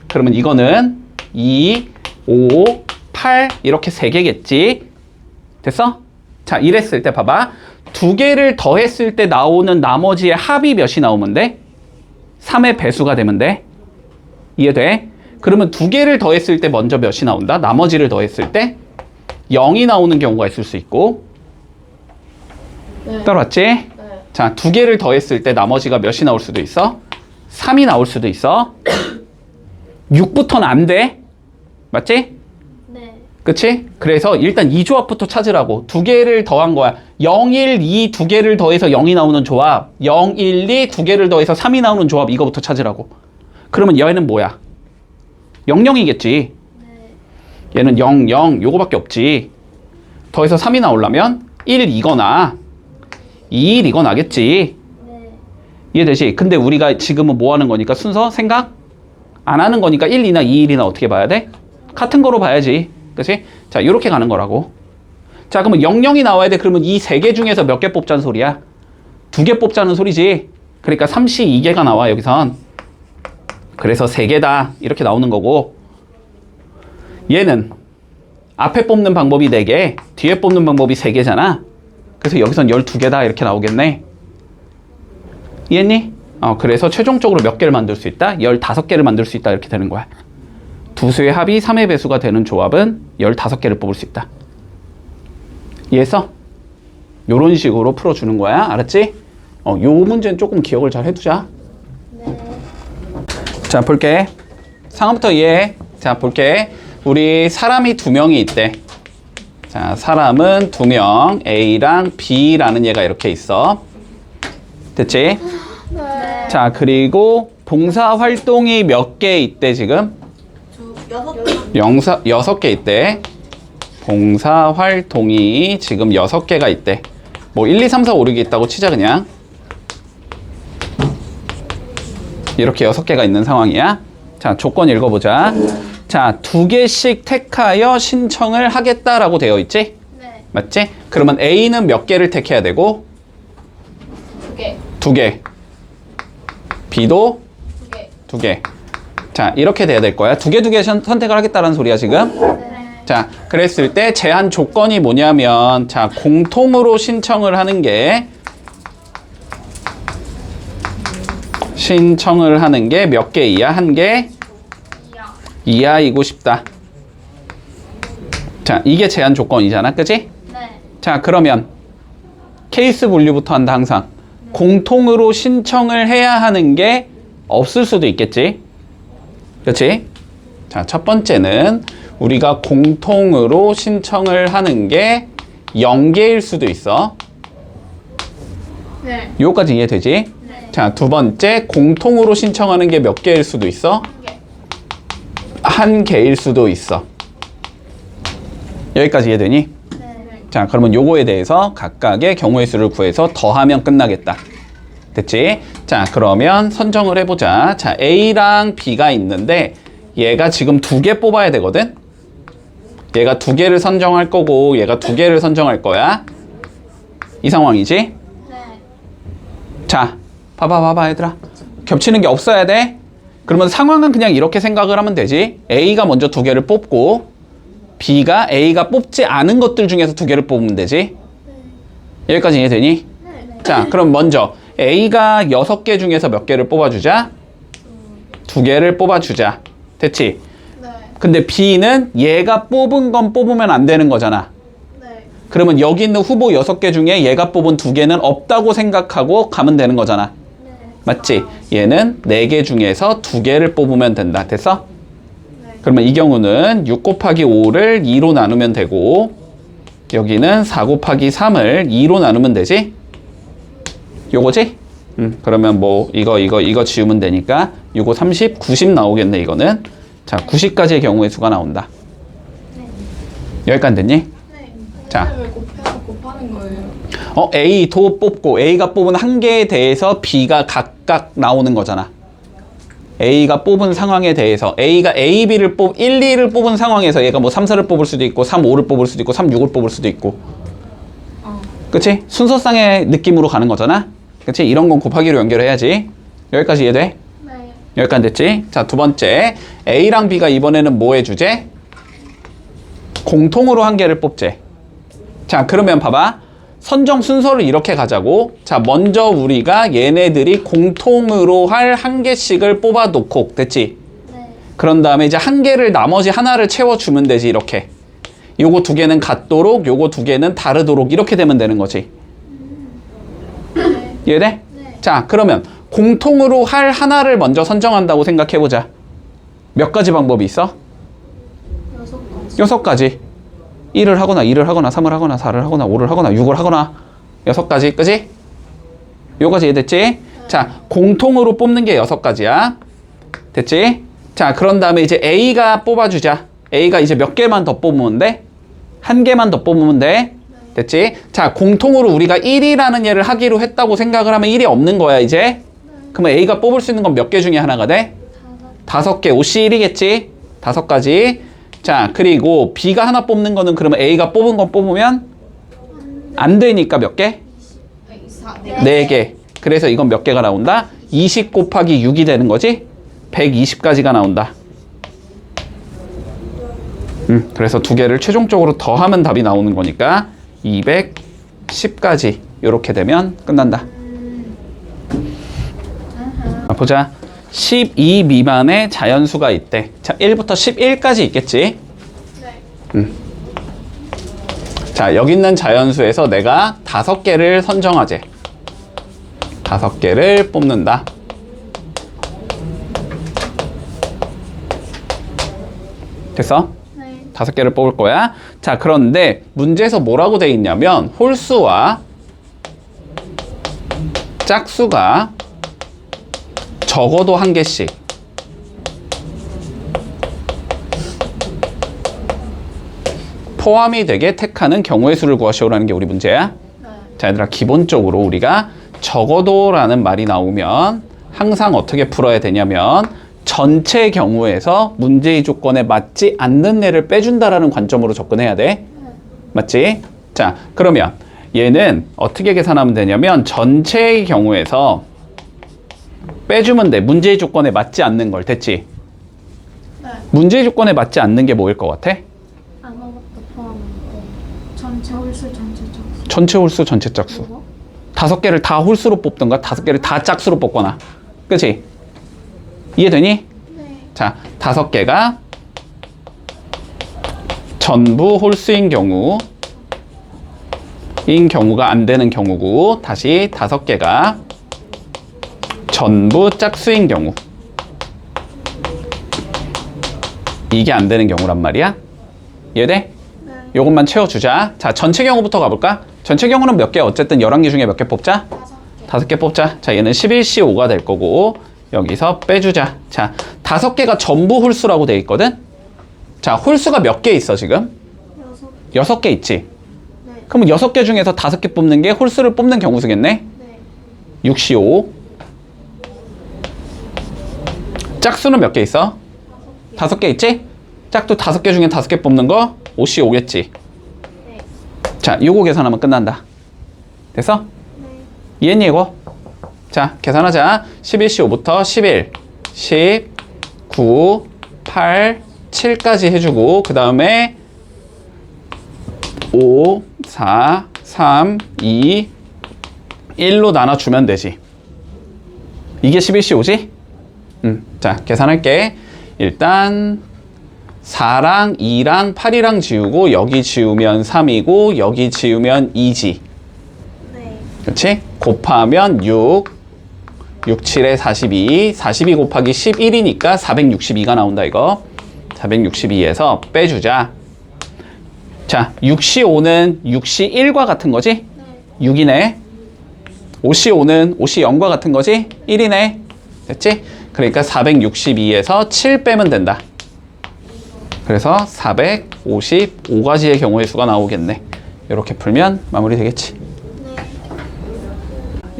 그러면 이거는 2, 5, 8 이렇게 3개겠지? 됐어? 자, 이랬을 때 봐봐. 2개를 더했을 때 나오는 나머지의 합이 몇이 나오면 돼? 3의 배수가 되면 돼. 이해돼? 그러면 2개를 더했을 때 먼저 몇이 나온다? 나머지를 더했을 때 0이 나오는 경우가 있을 수 있고. 네. 따라왔지? 네. 자, 2개를 더했을 때 나머지가 몇이 나올 수도 있어? 3이 나올 수도 있어. 6부터는 안 돼. 맞지? 네. 그치? 그래서 일단 이 조합부터 찾으라고. 2개를 더한 거야. 0, 1, 2 2개를 더해서 0이 나오는 조합. 0, 1, 2 2개를 더해서 3이 나오는 조합. 이거부터 찾으라고. 그러면 얘는 뭐야? 0, 0이겠지. 네. 얘는 0, 0 요거밖에 없지. 더해서 3이 나오려면 1, 2거나 2, 1 이거 나겠지. 네. 이해되지? 근데 우리가 지금은 뭐 하는 거니까 순서 생각 안 하는 거니까 1, 2나 2, 1이나 어떻게 봐야 돼? 같은 거로 봐야지. 그치? 자, 요렇게 가는 거라고. 자, 그러면 0, 0이 나와야 돼. 그러면 이 3개 중에서 몇 개 뽑자는 소리야? 2개 뽑자는 소리지. 그러니까 32개가 나와 여기선. 그래서 3개다 이렇게 나오는 거고, 얘는 앞에 뽑는 방법이 4개, 뒤에 뽑는 방법이 3개잖아. 그래서 여기선 12개다 이렇게 나오겠네. 이해했니? 그래서 최종적으로 몇 개를 만들 수 있다? 15개를 만들 수 있다 이렇게 되는 거야. 두 수의 합이 3의 배수가 되는 조합은 15개를 뽑을 수 있다. 이해했어? 요런 식으로 풀어주는 거야. 알았지? 요 문제는 조금 기억을 잘 해두자. 네. 자, 볼게. 상황부터 이해해. 자, 볼게. 우리 사람이 2명이 있대. 자, 사람은 2명, A랑 B라는 얘가 이렇게 있어. 됐지? 네. 자, 그리고 봉사 활동이 몇 개 있대, 지금? 6개 있대. 봉사 활동이 지금 6개가 있대. 뭐 1, 2, 3, 4, 5, 6이 있다고 치자 그냥. 이렇게 6개가 있는 상황이야. 자, 조건 읽어보자. 자, 2개씩 택하여 신청을 하겠다라고 되어 있지? 네. 맞지? 그러면 A는 몇 개를 택해야 되고? 2개. 2개. B도 2개. 2개. 자, 이렇게 돼야 될 거야. 2개 선택을 하겠다라는 소리야, 지금. 네. 자, 그랬을 때 제한 조건이 뭐냐면, 자, 공통으로 신청을 하는 게 몇 개 이하? 1개 이하이고 싶다. 자, 이게 제한 조건이잖아. 그치? 네. 자, 그러면 케이스 분류부터 한다, 항상. 공통으로 신청을 해야 하는 게 없을 수도 있겠지. 그치? 자, 첫 번째는 우리가 공통으로 신청을 하는 게 0개일 수도 있어. 네. 요거까지 이해되지? 네. 자, 두 번째, 공통으로 신청하는 게 몇 개일 수도 있어? 1개일 수도 있어. 여기까지 이해되니? 네. 자, 그러면 요거에 대해서 각각의 경우의 수를 구해서 더하면 끝나겠다. 됐지? 자, 그러면 선정을 해보자. 자, A랑 B가 있는데 얘가 지금 2개 뽑아야 되거든? 얘가 2개를 선정할 거고 얘가 2개를 선정할 거야. 이 상황이지? 네. 자, 봐봐 얘들아. 겹치는 게 없어야 돼. 그러면 상황은 그냥 이렇게 생각을 하면 되지. A가 먼저 2개를 뽑고 B가 A가 뽑지 않은 것들 중에서 2개를 뽑으면 되지. 여기까지 이해되니? 네. 자, 그럼 먼저 A가 6개 중에서 몇 개를 뽑아주자? 2개를 뽑아주자. 됐지? 네. 근데 B는 얘가 뽑은 건 뽑으면 안 되는 거잖아. 네. 그러면 여기 있는 후보 6개 중에 얘가 뽑은 2개는 없다고 생각하고 가면 되는 거잖아. 네. 맞지? 얘는 4개 중에서 2개를 뽑으면 된다. 됐어? 네. 그러면 이 경우는 6 곱하기 5를 2로 나누면 되고 여기는 4 곱하기 3을 2로 나누면 되지? 요거지? 그러면 뭐 이거 지우면 되니까 요거 30, 90 나오겠네 이거는. 자, 90까지의 경우의 수가 나온다. 여기까지 됐니? 네. 자. 왜 곱하는 거예요? A도 뽑고 A가 뽑은 한 개에 대해서 B가 각각 나오는 거잖아. A가 뽑은 상황에 대해서 A가 A, B를 1, 2를 뽑은 상황에서 얘가 뭐 3, 4를 뽑을 수도 있고 3, 5를 뽑을 수도 있고 3, 6을 뽑을 수도 있고. 그치? 순서상의 느낌으로 가는 거잖아. 그치? 이런 건 곱하기로 연결해야지. 여기까지 이해돼? 네. 여기까지 됐지? 자, 두 번째. A랑 B가 이번에는 뭐 해주제? 공통으로 한 개를 뽑재. 자, 그러면 봐봐. 선정 순서를 이렇게 가자고. 자, 먼저 우리가 얘네들이 공통으로 할 한 개씩을 뽑아놓고. 됐지? 네. 그런 다음에 이제 한 개를 나머지 하나를 채워주면 되지, 이렇게. 요거 2개는 같도록, 요거 2개는 다르도록 이렇게 되면 되는 거지. 이해돼? 네. 자, 그러면 공통으로 할 하나를 먼저 선정한다고 생각해보자. 몇 가지 방법이 있어? 6가지. 6가지. 1을 하거나 2를 하거나 3을 하거나 4를 하거나 5를 하거나 6을 하거나 6가지, 그지? 요거지 이해됐지? 자, 공통으로 뽑는 게 6가지야. 됐지? 자, 그런 다음에 이제 A가 뽑아주자. A가 이제 몇 개만 더 뽑으면 돼? 한 개만 더 뽑으면 돼? 됐지? 자, 공통으로 우리가 1이라는 얘를 하기로 했다고 생각을 하면 1이 없는 거야, 이제. 그러면 A가 뽑을 수 있는 건 몇 개 중에 하나가 돼? 5개. 5C 1이겠지? 5가지. 자, 그리고 B가 하나 뽑는 거는 그러면 A가 뽑은 건 뽑으면 안 되니까 몇 개? 4개. 그래서 이건 몇 개가 나온다? 20 곱하기 6이 되는 거지? 120까지가 나온다. 그래서 2개를 최종적으로 더하면 답이 나오는 거니까 210까지 이렇게 되면 끝난다. 보자. 12 미만의 자연수가 있대. 자, 1부터 11까지 있겠지? 네. 자, 여기 있는 자연수에서 내가 5개를 선정하재. 5개를 뽑는다. 됐어? 네. 5개를 뽑을 거야. 자, 그런데 문제에서 뭐라고 돼 있냐면 홀수와 짝수가 적어도 한 개씩 포함이 되게 택하는 경우의 수를 구하시오라는 게 우리 문제야. 네. 자, 얘들아, 기본적으로 우리가 적어도라는 말이 나오면 항상 어떻게 풀어야 되냐면 전체 경우에서 문제의 조건에 맞지 않는 애를 빼준다라는 관점으로 접근해야 돼. 맞지? 자, 그러면 얘는 어떻게 계산하면 되냐면 전체의 경우에서 빼주면 돼. 문제의 조건에 맞지 않는 걸. 됐지? 네. 문제의 조건에 맞지 않는 게 뭐일 것 같아? 아무것도 포함 안 돼. 전체 홀수 전체 짝수. 전체 홀수, 전체 짝수. 그거? 5개를 다 홀수로 뽑던가 5개를 다 짝수로 뽑거나. 그치? 이해되니? 네. 자, 5개가 전부 홀수인 경우가 안 되는 경우고, 다시 5개가 전부 짝수인 경우. 이게 안 되는 경우란 말이야. 이해돼? 네. 요것만 채워주자. 자, 전체 경우부터 가볼까? 전체 경우는 몇 개? 어쨌든 11개 중에 몇 개 뽑자? 5개 뽑자. 자, 얘는 11C5가 될 거고, 여기서 빼주자. 자, 5개가 전부 홀수라고 돼 있거든? 자, 홀수가 몇 개 있어, 지금? 6개 있지? 네. 그럼 6개 중에서 5개 뽑는 게 홀수를 뽑는 경우수겠네? 네. 6C5. 짝수는 몇 개 있어? 5개 있지? 짝도 5개 중에 5개 뽑는 거 5C5겠지? 네. 자, 요거 계산하면 끝난다. 됐어? 네. 이해했니, 이거? 자, 계산하자. 11C5부터 11, 10, 9, 8, 7까지 해주고, 그 다음에 5, 4, 3, 2, 1로 나눠주면 되지. 이게 11C5지? 자, 계산할게. 일단 4랑 2랑 8이랑 지우고 여기 지우면 3이고 여기 지우면 2지. 네. 그렇지? 곱하면 6, 6, 7에 42, 42 곱하기 11이니까 462가 나온다 이거. 462에서 빼주자. 자, 6C5는 6C1과 같은 거지? 6이네. 5C5는 5C0과 같은 거지? 1이네. 됐지? 그러니까 462에서 7 빼면 된다. 그래서 455가지의 경우의 수가 나오겠네. 이렇게 풀면 마무리 되겠지.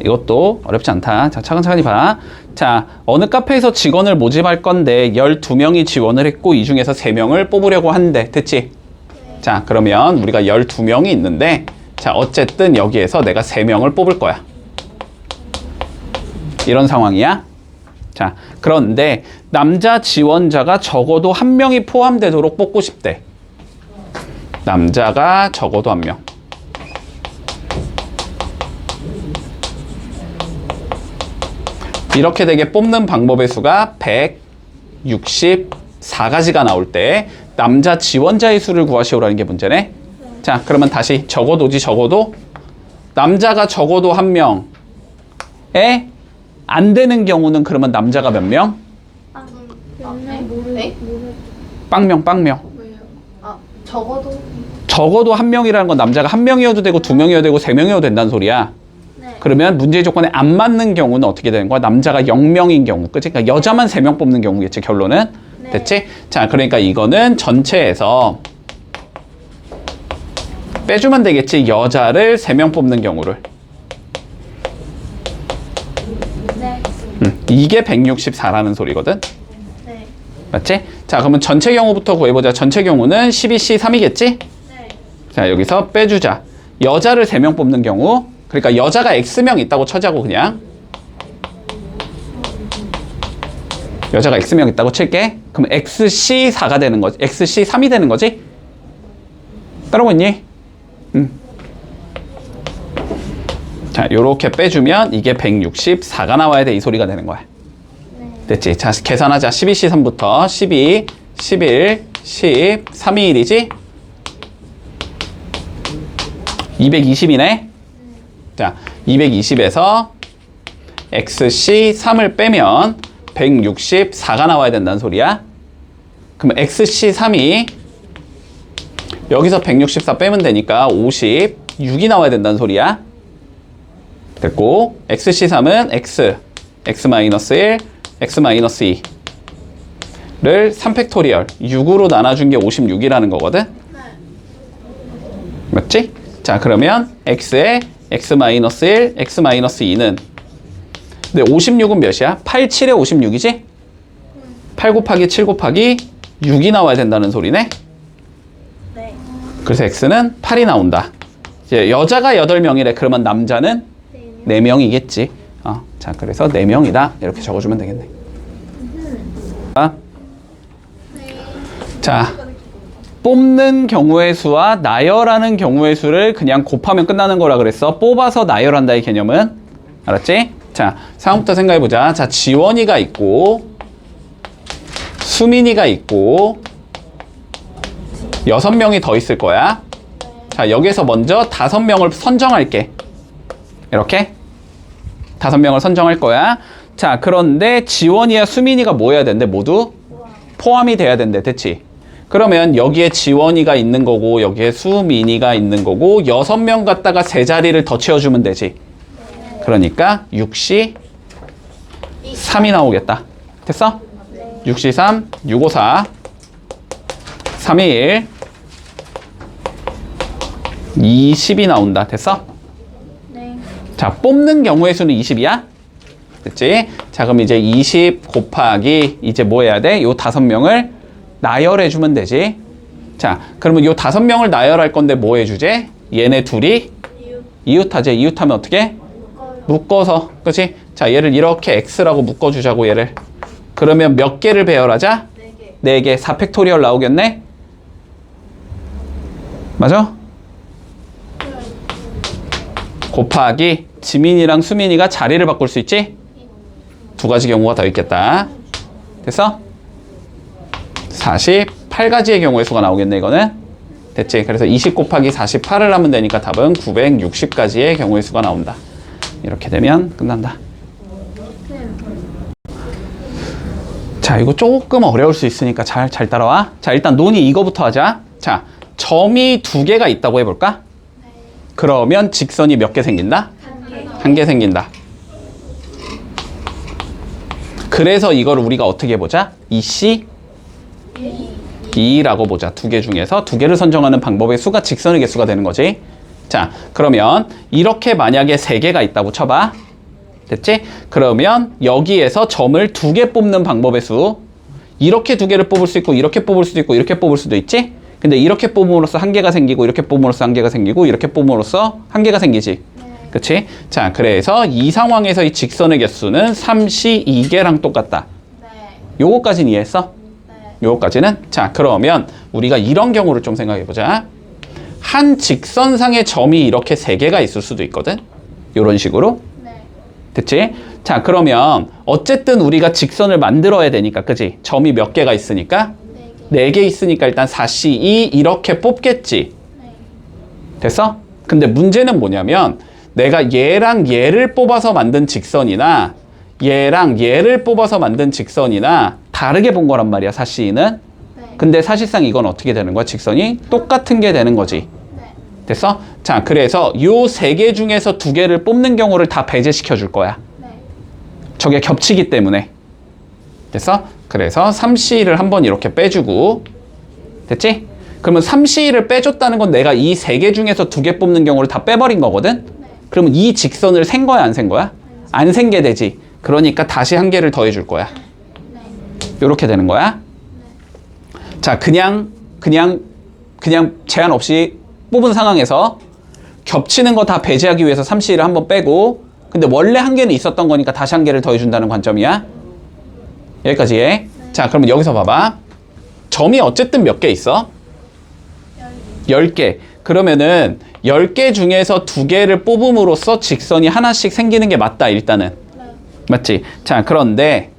이것도 어렵지 않다. 자, 차근차근히 봐. 자, 어느 카페에서 직원을 모집할 건데 12명이 지원을 했고 이 중에서 3명을 뽑으려고 한대. 됐지? 자, 그러면 우리가 12명이 있는데 자, 어쨌든 여기에서 내가 3명을 뽑을 거야. 이런 상황이야. 자, 그런데 남자 지원자가 적어도 1명이 포함되도록 뽑고 싶대. 남자가 적어도 1명. 이렇게 되게 뽑는 방법의 수가 164가지가 나올 때 남자 지원자의 수를 구하시오라는 게 문제네. 자, 그러면 다시 적어도지 적어도 남자가 적어도 1명에 안 되는 경우는 그러면 남자가 몇 명? 네? 빵명. 뭐예요? 아, 적어도 적어도 1명이라는 건 남자가 1명이어도 되고 2명이어도 되고 3명이어도 된다는 소리야. 네. 그러면 문제의 조건에 안 맞는 경우는 어떻게 되는 거야? 남자가 0명인 경우. 그치? 그러니까 여자만 3명 뽑는 경우겠지, 결론은. 네. 됐지? 자, 그러니까 이거는 전체에서 빼주면 되겠지. 여자를 3명 뽑는 경우를. 네. 이게 164라는 소리거든. 네. 맞지? 자, 그러면 전체 경우부터 구해보자. 전체 경우는 12C3이겠지? 네. 자, 여기서 빼주자. 여자를 3명 뽑는 경우. 그러니까 여자가 X명 있다고 쳐자고 그냥. 여자가 X명 있다고 칠게. 그럼 XC4가 되는 거지. XC3이 되는 거지? 따라오고 있니? 자, 요렇게 빼주면 이게 164가 나와야 돼. 이 소리가 되는 거야. 됐지? 자, 계산하자. 12C3부터 12, 11, 10, 3이 1이지? 220이네? 자, 220에서 XC3을 빼면 164가 나와야 된다는 소리야. 그럼 XC3이 여기서 164 빼면 되니까 56이 나와야 된다는 소리야. 됐고, XC3은 X-1, X-2를 3팩토리얼 6으로 나눠준 게 56이라는 거거든. 맞지? 자, 그러면 X에 X-1, X-2는 근데 56은 몇이야? 8, 7에 56이지? 8 곱하기 7 곱하기 6이 나와야 된다는 소리네? 네. 그래서 X는 8이 나온다. 이제 여자가 8명이래. 그러면 남자는 4명이겠지. 자, 그래서 4명이다. 이렇게 적어주면 되겠네. 자, 뽑는 경우의 수와 나열하는 경우의 수를 그냥 곱하면 끝나는 거라 그랬어. 뽑아서 나열한다의 개념은. 알았지? 자, 상황부터 생각해보자. 자, 지원이가 있고 수민이가 있고 6명이 더 있을 거야. 자, 여기서 먼저 5명을 선정할게. 이렇게 5명을 선정할 거야. 자, 그런데 지원이와 수민이가 뭐 해야 된대? 모두 포함이 돼야 된대. 됐지? 그러면 여기에 지원이가 있는 거고 여기에 수민이가 있는 거고 6명 갖다가 3자리를 더 채워주면 되지. 그러니까 6C 3이 나오겠다. 됐어? 6C 3, 654, 321, 20이 나온다. 됐어? 네. 자, 뽑는 경우의 수는 20이야? 됐지? 자, 그럼 이제 20 곱하기 이제 뭐 해야 돼? 요 5명을 나열해주면 되지. 자, 그러면 요 5명을 나열할 건데 뭐 해주지? 얘네 둘이 이웃하지. 이웃하면 어떻게? 묶어서. 그치? 자, 얘를 이렇게 X라고 묶어주자고, 얘를. 그러면 몇 개를 배열하자? 4개. 4팩토리얼 나오겠네? 맞아? 곱하기 지민이랑 수민이가 자리를 바꿀 수 있지? 두 가지 경우가 더 있겠다. 됐어? 48가지의 경우의 수가 나오겠네, 이거는. 됐지? 그래서 20 곱하기 48을 하면 되니까 답은 960가지의 경우의 수가 나온다. 이렇게 되면 끝난다. 자, 이거 조금 어려울 수 있으니까 잘 따라와. 자, 일단 논의 이거부터 하자. 자, 점이 두 개가 있다고 해볼까? 그러면 직선이 몇 개 생긴다? 한 개 생긴다. 그래서 이걸 우리가 어떻게 보자? 2C 2라고 보자. 두 개 중에서 두 개를 선정하는 방법의 수가 직선의 개수가 되는 거지. 자, 그러면 이렇게 만약에 세 개가 있다고 쳐봐. 됐지? 그러면 여기에서 점을 두 개 뽑는 방법의 수, 이렇게 두 개를 뽑을 수 있고 이렇게 뽑을 수도 있고 이렇게 뽑을 수도 있지? 근데 이렇게 뽑음으로써 한 개가 생기고 이렇게 뽑음으로써 한 개가 생기고 이렇게 뽑음으로써 한 개가 생기지. 그치? 자, 그래서 이 상황에서 이 직선의 개수는 3C 2개랑 똑같다. 요거까지는 이해했어? 요거까지는? 자, 그러면 우리가 이런 경우를 좀 생각해보자. 한 직선상의 점이 이렇게 세 개가 있을 수도 있거든? 요런 식으로. 됐지? 자, 그러면 어쨌든 우리가 직선을 만들어야 되니까, 그지? 점이 몇 개가 있으니까? 4개 있으니까 일단 4C2 이렇게 뽑겠지? 됐어? 근데 문제는 뭐냐면 내가 얘랑 얘를 뽑아서 만든 직선이나 얘랑 얘를 뽑아서 만든 직선이나 다르게 본 거란 말이야, 4C2는. 근데 사실상 이건 어떻게 되는 거야? 직선이 똑같은 게 되는 거지. 됐어? 자, 그래서 요 세 개 중에서 두 개를 뽑는 경우를 다 배제시켜 줄 거야. 저게 겹치기 때문에. 됐어? 그래서 3C를 한번 이렇게 빼주고. 됐지? 그러면 3C를 빼줬다는 건 내가 이 세 개 중에서 두 개 뽑는 경우를 다 빼버린 거거든? 그러면 이 직선을 센 거야, 안 센 거야? 안 센 게 되지. 그러니까 다시 한 개를 더해 줄 거야. 요렇게 되는 거야. 자, 그냥 제한 없이 뽑은 상황에서 겹치는 거 다 배제하기 위해서 3C를 한번 빼고, 근데 원래 한 개는 있었던 거니까 다시 한 개를 더해준다는 관점이야. 여기까지 해. 자, 그러면 여기서 봐봐. 점이 어쨌든 몇 개 있어? 10개. 그러면은 10개 중에서 두 개를 뽑음으로써 직선이 하나씩 생기는 게 맞다, 일단은. 맞지? 자, 그런데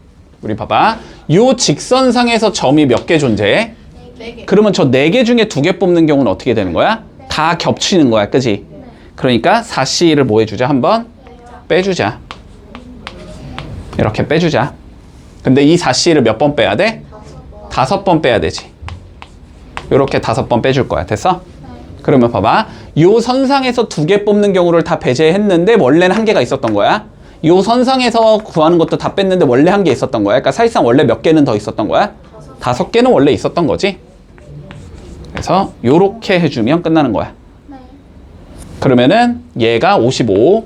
우리 봐봐. 요 직선상에서 점이 몇 개 존재해? 4개. 그러면 저 4개 중에 두 개 뽑는 경우는 어떻게 되는 거야? 다 겹치는 거야, 그지? 그러니까 4C를 뭐 해주자? 한번 빼주자. 이렇게 빼주자. 근데 이 4C를 몇 번 빼야 돼? 5번 빼야 되지. 이렇게 5번 빼줄 거야. 됐어? 그러면 봐봐. 요 선상에서 두 개 뽑는 경우를 다 배제했는데 원래는 한 개가 있었던 거야. 요 선상에서 구하는 것도 다 뺐는데 원래 한 개 있었던 거야. 그러니까 사실상 원래 몇 개는 더 있었던 거야? 5개는 원래 있었던 거지. 그래서 요렇게 해주면 끝나는 거야. 그러면은 얘가 55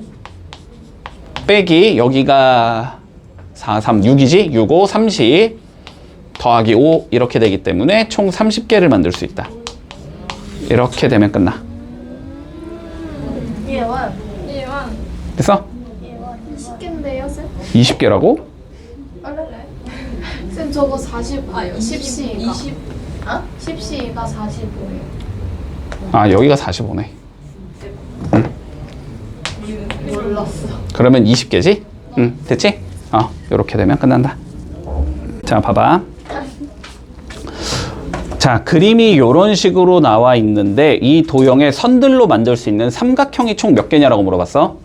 빼기 여기가 4, 3, 6이지? 6, 5, 30 더하기 5 이렇게 되기 때문에 총 30개를 만들 수 있다. 이렇게 되면 끝나. 예원. 됐어? 20개인데요, 쌤? 20개라고? 쌤 저거 45예요. 10C가. 20. 어? 10C가 45예요. 아, 여기가 45네. 몰랐어. 그러면 20개지? 응, 됐지? 요렇게 되면 끝난다. 자, 봐봐. 자, 그림이 요런 식으로 나와 있는데 이 도형의 선들로 만들 수 있는 삼각형이 총 몇 개냐라고 물어봤어?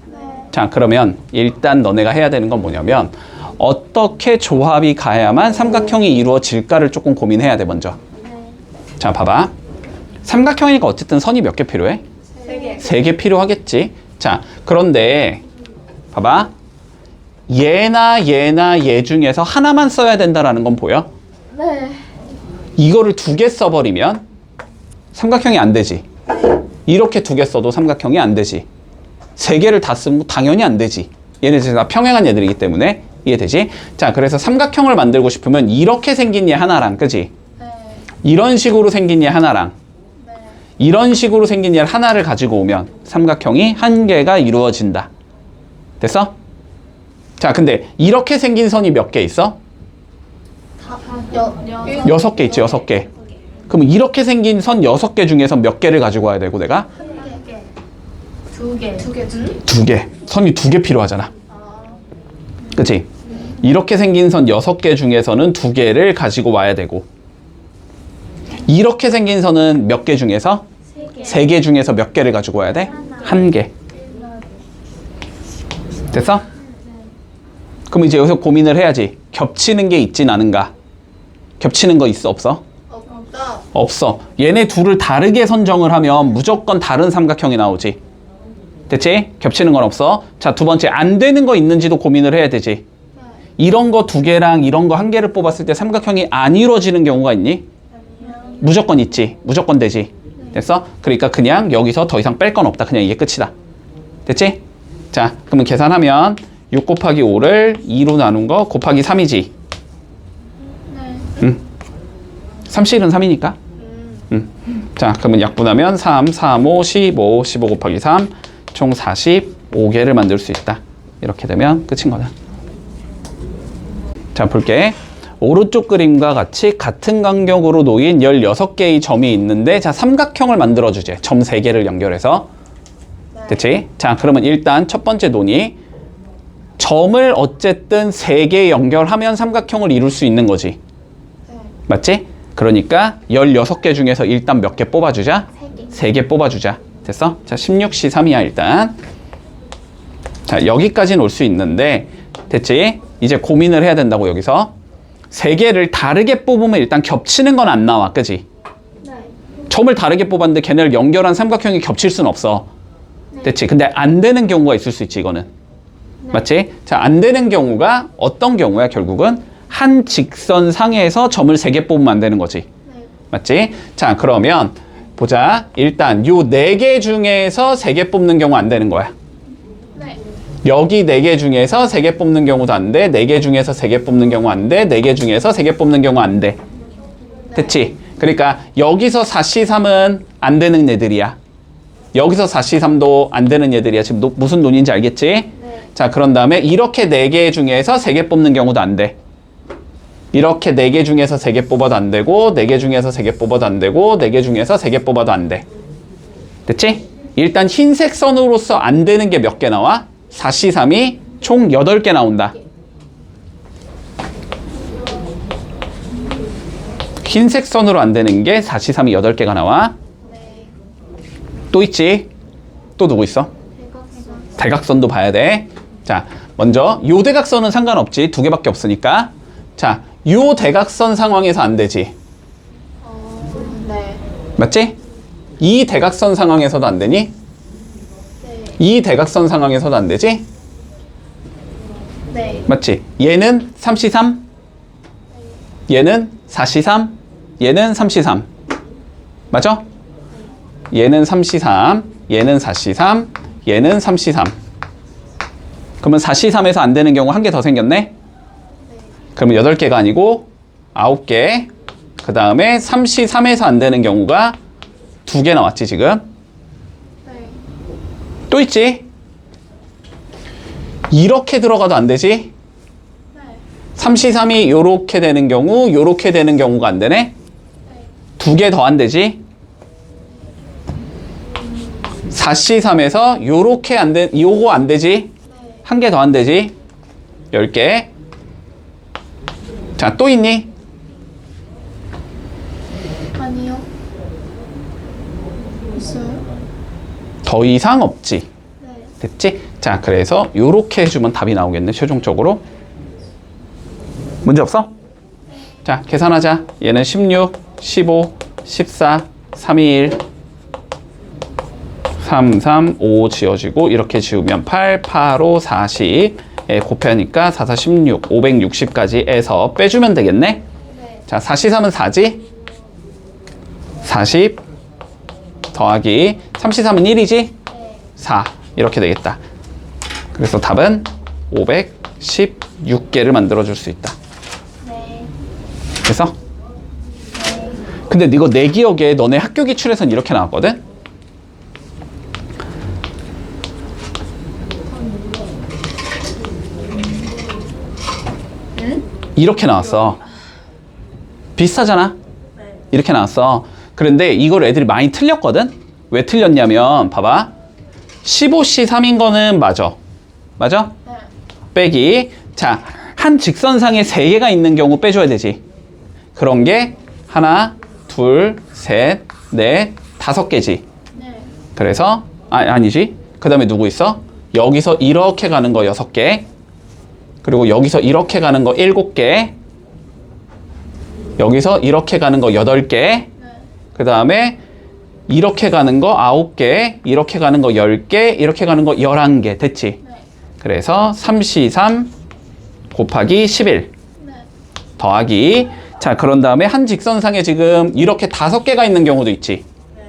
자, 그러면 일단 너네가 해야 되는 건 뭐냐면 어떻게 조합이 가야만 삼각형이 이루어질까를 조금 고민해야 돼, 먼저. 자, 봐봐. 삼각형이니까 어쨌든 선이 몇 개 필요해? 3개. 3개 필요하겠지. 자, 그런데 봐봐. 얘나 얘 중에서 하나만 써야 된다라는 건 보여? 네. 이거를 2개 써버리면 삼각형이 안 되지. 이렇게 2개 써도 삼각형이 안 되지. 3개를 다 쓰면 당연히 안 되지. 얘네들 다 평행한 얘들이기 때문에. 이해되지? 자, 그래서 삼각형을 만들고 싶으면 이렇게 생긴 얘 하나랑, 그지? 네. 이런 식으로 생긴 얘 하나랑 네. 이런 식으로 생긴 얘 하나를 가지고 오면 삼각형이 한 개가 이루어진다. 됐어? 자, 근데 이렇게 생긴 선이 몇 개 있어? 6개 있지, 6개. 그럼 이렇게 생긴 선 6개 중에서 몇 개를 가지고 와야 되고 내가? 2개. 2개. 2개. 선이 2개 필요하잖아. 그치? 이렇게 생긴 선 6개 중에서는 2개를 가지고 와야 되고, 이렇게 생긴 선은 몇 개 중에서? 3개 중에서 몇 개를 가지고 와야 돼? 1개. 됐어? 그럼 이제 여기서 고민을 해야지. 겹치는 게 있진 않은가? 겹치는 거 있어, 없어? 없다. 없어. 얘네 둘을 다르게 선정을 하면 무조건 다른 삼각형이 나오지. 됐지? 겹치는 건 없어. 자, 두 번째, 안 되는 거 있는지도 고민을 해야 되지. 이런 거 2개랑 이런 거 1개를 뽑았을 때 삼각형이 안 이루어지는 경우가 있니? 무조건 있지. 무조건 되지. 됐어? 그러니까 그냥 여기서 더 이상 뺄 건 없다. 그냥 이게 끝이다. 됐지? 자, 그러면 계산하면 6 곱하기 5를 2로 나눈 거 곱하기 3이지. 네. 3실은 3이니까. 자, 그러면 약분하면 3, 3, 5, 15, 15 곱하기 3, 총 45개를 만들 수 있다. 이렇게 되면 끝인 거다. 자, 볼게. 오른쪽 그림과 같이 같은 간격으로 놓인 16개의 점이 있는데, 자, 삼각형을 만들어주제. 점 3개를 연결해서. 됐지? 자, 그러면 일단 첫 번째 논의. 점을 어쨌든 3개 연결하면 삼각형을 이룰 수 있는 거지. 맞지? 그러니까 16개 중에서 일단 몇 개 뽑아주자? 3개 뽑아주자. 됐어? 자, 16C3이야 일단. 자, 여기까지는 올 수 있는데, 됐지? 이제 고민을 해야 된다고. 여기서 3개를 다르게 뽑으면 일단 겹치는 건 안 나와. 그지? 점을 다르게 뽑았는데 걔네를 연결한 삼각형이 겹칠 순 없어. 됐지? 근데 안 되는 경우가 있을 수 있지, 이거는. 맞지? 자, 안 되는 경우가 어떤 경우야? 결국은 한 직선 상에서 점을 3개 뽑으면 안 되는 거지. 맞지? 자, 그러면 보자. 일단 요 4개 중에서 3개 뽑는 경우 안 되는 거야. 여기 4개 중에서 3개 뽑는 경우도 안 돼. 4개 중에서 3개 뽑는 경우 안 돼. 4개 중에서 3개 뽑는 경우 안 돼. 됐지? 그러니까 여기서 4C3은 안 되는 애들이야. 여기서 4C3도 안 되는 애들이야. 지금 무슨 논인지 알겠지? 자, 그런 다음에 이렇게 4개 중에서 3개 뽑는 경우도 안 돼. 이렇게 4개 중에서 3개 뽑아도 안 되고, 4개 중에서 3개 뽑아도 안 되고, 4개 중에서 3개 뽑아도 안 돼. 됐지? 일단 흰색 선으로서 안 되는 게 몇 개 나와? 4C3이 총 8개 나온다. 흰색 선으로 안 되는 게 4C3이 8개가 나와. 또 있지? 또 누구 있어? 대각선도 봐야 돼. 자, 먼저 요 대각선은 상관없지. 2개밖에 없으니까. 자, 요 대각선 상황에서 안 되지. 네. 맞지? 이 대각선 상황에서도 안 되니? 이 대각선 상황에서도 안 되지? 네. 맞지? 얘는 3C3, 얘는 4C3, 얘는 3C3. 맞아? 얘는 3C3, 얘는 4C3, 얘는 3C3. 그러면 4C3에서 안 되는 경우 1개 더 생겼네? 그러면 8개가 아니고 9개. 그 다음에 3C3에서 안 되는 경우가 2개 나왔지, 지금? 또 있지? 이렇게 들어가도 안 되지? 3C3이 요렇게 되는 경우, 요렇게 되는 경우가 안 되네? 2개 더 안 되지? 4C3에서 요렇게 안 돼, 요거 안 되지? 1개 더 안 되지? 10개. 자, 또 있니? 아니요. 있어요? 더 이상 없지? 됐지? 자, 그래서 요렇게 해주면 답이 나오겠네, 최종적으로. 문제 없어? 자, 계산하자. 얘는 16, 15, 14, 321, 3, 3, 5 지워지고 이렇게 지우면 8, 8, 5, 40 곱하니까 4, 4, 16, 560까지 해서 빼주면 되겠네? 자, 4C3은 4지? 40 더하기 3C3은 1이지? 4 이렇게 되겠다. 그래서 답은 516개를 만들어줄 수 있다. 됐어? 근데 이거 내 기억에 너네 학교 기출에선 이렇게 나왔거든? 이렇게 나왔어. 비슷하잖아? 이렇게 나왔어. 그런데 이걸 애들이 많이 틀렸거든? 왜 틀렸냐면 봐봐. 15C3인 거는 맞아. 맞아? 빼기. 자, 한 직선상에 3개가 있는 경우 빼줘야 되지. 그런 게 하나, 둘, 셋, 넷, 5개지. 네. 그래서 아니지. 그 다음에 누구 있어? 여기서 이렇게 가는 거 6개. 그리고 여기서 이렇게 가는 거 7개. 여기서 이렇게 가는 거 8개. 네. 그 다음에 이렇게 가는 거 9개. 이렇게 가는 거 10개. 이렇게 가는 거 11개. 됐지? 네. 그래서 3C3 곱하기 11 네. 더하기. 자, 그런 다음에 한 직선상에 지금 이렇게 5개가 있는 경우도 있지. 네.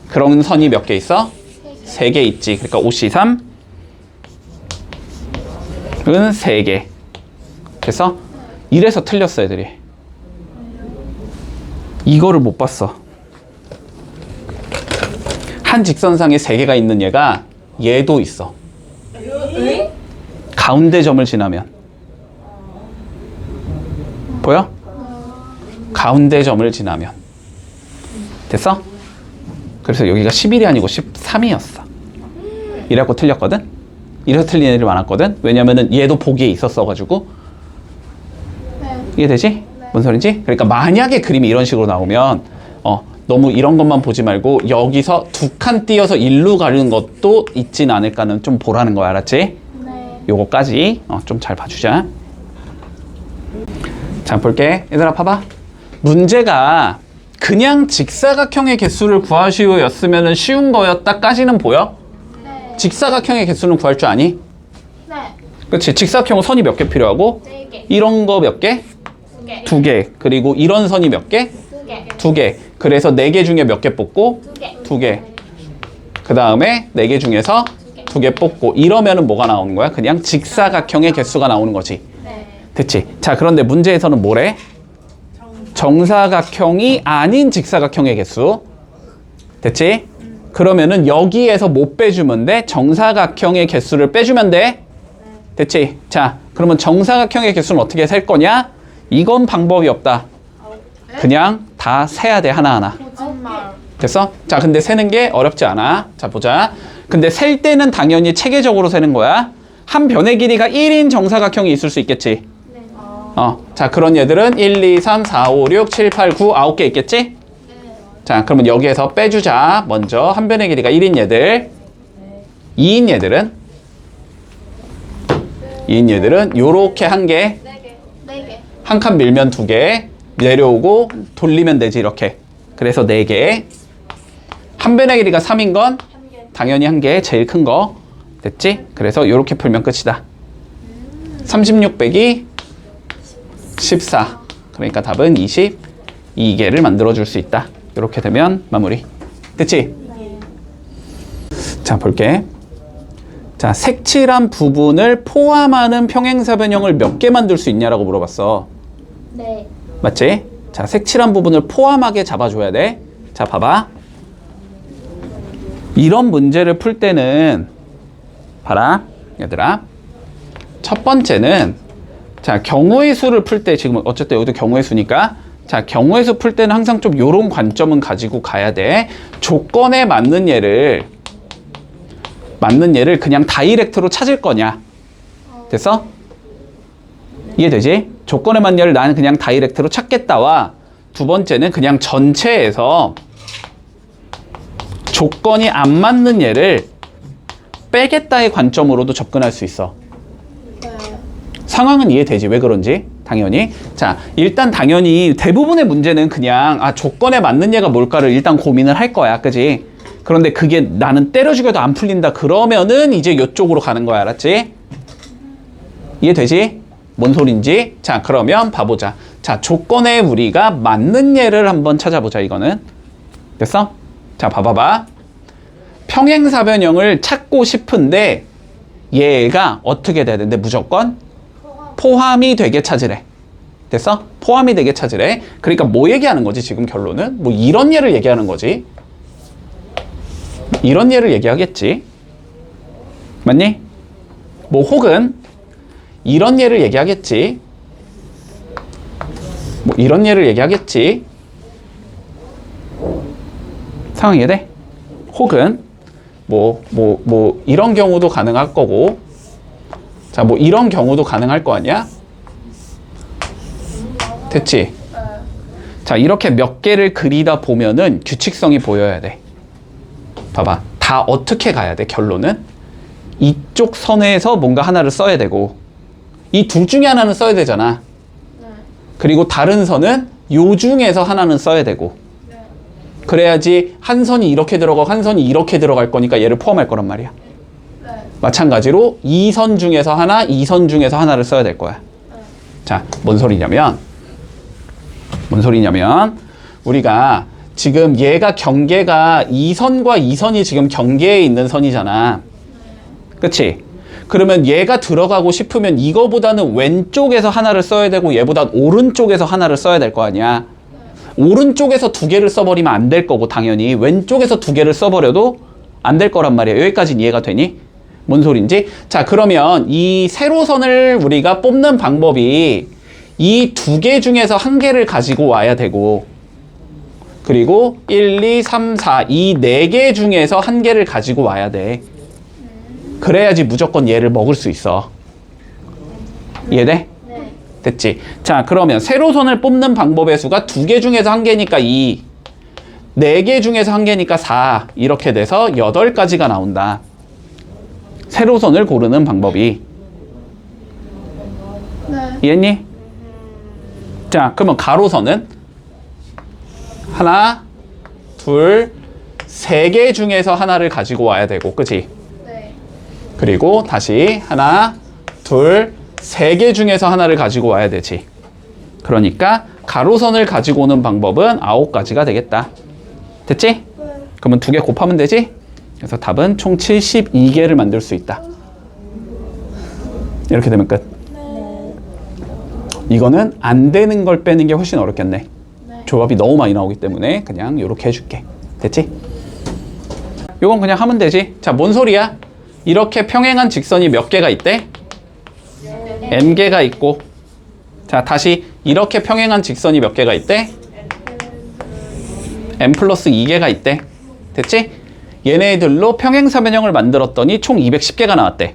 그런 선이 몇 개 있어? 3개 있지. 그러니까 5C3 은 3개. 그래서 이래서 틀렸어, 애들이. 이거를 못 봤어. 한 직선상에 3개가 있는 얘가 얘도 있어. 가운데 점을 지나면. 보여? 가운데 점을 지나면. 됐어? 그래서 여기가 11이 아니고 13이었어. 이래갖고 틀렸거든? 이래서 틀린 애들이 많았거든? 왜냐면은 얘도 보기에 있었어가지고. 네. 이해되지? 뭔 소린지? 그러니까 만약에 그림이 이런 식으로 나오면 너무 이런 것만 보지 말고 여기서 2칸 띄어서 일로 가는 것도 있진 않을까는 좀 보라는 거야. 알았지? 네. 요거까지 좀 잘 봐주자. 자, 볼게. 얘들아 봐봐. 문제가 그냥 직사각형의 개수를 구하시오 였으면 쉬운 거였다까지는 보여? 네. 직사각형의 개수는 구할 줄 아니? 네. 그렇지. 직사각형은 선이 몇 개 필요하고 4개. 이런 거 몇 개? 2개. 2개. 그리고 이런 선이 몇 개? 2개. 2개. 그래서 4개 중에 몇 개 뽑고? 2개. 2개. 그 다음에 4개 중에서 2개 뽑고. 이러면은 뭐가 나오는 거야? 그냥 직사각형의 개수가 나오는 거지. 네. 됐지? 자, 그런데 문제에서는 뭐래? 정사각형이 아닌 직사각형의 개수. 됐지? 그러면은 여기에서 못 빼주면 돼? 정사각형의 개수를 빼주면 돼? 됐지? 자, 그러면 정사각형의 개수는 어떻게 셀 거냐? 이건 방법이 없다. 그냥 다 세야 돼, 하나하나. 거짓말. 됐어? 자, 근데 세는 게 어렵지 않아. 자, 보자. 근데 셀 때는 당연히 체계적으로 세는 거야. 한 변의 길이가 1인 정사각형이 있을 수 있겠지. 네. 자, 그런 얘들은 1, 2, 3, 4, 5, 6, 7, 8, 9, 9개 있겠지? 네. 자, 그러면 여기에서 빼주자. 먼저 한 변의 길이가 1인 얘들. 2인 얘들은? 2인 얘들은 요렇게 한 개. 4개. 4개. 한 칸 밀면 2개. 내려오고 돌리면 되지, 이렇게. 그래서 4개. 한 변의 길이가 3인 건 1개. 당연히 한 개, 제일 큰 거. 됐지? 그래서 요렇게 풀면 끝이다. 36 빼기 14. 그러니까 답은 22개를 만들어줄 수 있다. 이렇게 되면 마무리. 됐지? 자, 볼게. 자, 색칠한 부분을 포함하는 평행사변형을 몇 개 만들 수 있냐라고 물어봤어. 네. 맞지? 자, 색칠한 부분을 포함하게 잡아줘야 돼. 자, 봐봐. 이런 문제를 풀 때는 봐라, 얘들아. 첫 번째는 자, 경우의 수를 풀 때 지금 어쨌든 여기도 경우의 수니까 자, 경우의 수 풀 때는 항상 좀 요런 관점은 가지고 가야 돼. 조건에 맞는 얘를 그냥 다이렉트로 찾을 거냐. 됐어? 이해되지? 조건에 맞는 얘를 나는 그냥 다이렉트로 찾겠다와 두 번째는 그냥 전체에서 조건이 안 맞는 얘를 빼겠다의 관점으로도 접근할 수 있어. 네. 상황은 이해되지? 왜 그런지? 당연히. 자, 일단 당연히 대부분의 문제는 그냥 조건에 맞는 얘가 뭘까를 일단 고민을 할 거야. 그지? 그런데 그게 나는 때려 죽여도 안 풀린다. 그러면은 이제 이쪽으로 가는 거야. 알았지? 이해되지? 뭔 소린지? 자, 그러면 봐보자. 자, 조건에 우리가 맞는 얘를 한번 찾아보자. 이거는. 됐어? 자, 봐봐봐. 평행사변형을 찾고 싶은데 얘가 어떻게 돼야 되는데 무조건 포함이 되게 찾으래. 됐어? 포함이 되게 찾으래. 그러니까 뭐 얘기하는 거지 지금 결론은? 뭐 이런 예를 얘기하는 거지. 이런 예를 얘기하겠지. 맞니? 뭐 혹은 이런 예를 얘기하겠지. 뭐 이런 예를 얘기하겠지. 상황 이해돼? 혹은 뭐 이런 경우도 가능할 거고 자, 뭐 이런 경우도 가능할 거 아니야? 됐지? 자, 이렇게 몇 개를 그리다 보면은 규칙성이 보여야 돼. 봐봐. 다 어떻게 가야 돼, 결론은? 이쪽 선에서 뭔가 하나를 써야 되고, 이 둘 중에 하나는 써야 되잖아. 그리고 다른 선은 요 중에서 하나는 써야 되고. 그래야지 한 선이 이렇게 들어가고 한 선이 이렇게 들어갈 거니까 얘를 포함할 거란 말이야. 마찬가지로 이 선 중에서 하나, 이 선 중에서 하나를 써야 될 거야. 자, 뭔 소리냐면 우리가 지금 얘가 경계가 이 선과 이 선이 지금 경계에 있는 선이잖아. 그치? 그러면 얘가 들어가고 싶으면 이거보다는 왼쪽에서 하나를 써야 되고 얘보다 오른쪽에서 하나를 써야 될 거 아니야. 오른쪽에서 두 개를 써버리면 안 될 거고 당연히 왼쪽에서 두 개를 써버려도 안 될 거란 말이야. 여기까지는 이해가 되니? 뭔 소린지? 자, 그러면 이 세로선을 우리가 뽑는 방법이 이 두 개 중에서 한 개를 가지고 와야 되고, 그리고 1, 2, 3, 4 이 네 개 중에서 한 개를 가지고 와야 돼. 그래야지 무조건 얘를 먹을 수 있어. 이해돼? 네. 됐지? 자, 그러면 세로선을 뽑는 방법의 수가 두 개 중에서 한 개니까 2, 네 개 중에서 한 개니까 4, 이렇게 돼서 8가지가 나온다. 세로선을 고르는 방법이. 네. 이해했니? 자, 그러면 가로선은 하나, 둘, 세 개 중에서 하나를 가지고 와야 되고, 그치? 네. 그리고 다시 하나, 둘, 세 개 중에서 하나를 가지고 와야 되지. 그러니까 가로선을 가지고 오는 방법은 9가지가 되겠다. 됐지? 그러면 2개 곱하면 되지? 그래서 답은 총 72개를 만들 수 있다. 이렇게 되면 끝. 이거는 안 되는 걸 빼는 게 훨씬 어렵겠네. 조합이 너무 많이 나오기 때문에 그냥 이렇게 해줄게. 됐지? 이건 그냥 하면 되지. 자, 뭔 소리야? 이렇게 평행한 직선이 몇 개가 있대? n개가 있고, 자, 다시 이렇게 평행한 직선이 몇 개가 있대? n 플러스 2개가 있대. 됐지? 얘네들로 평행사변형을 만들었더니 총 210개가 나왔대.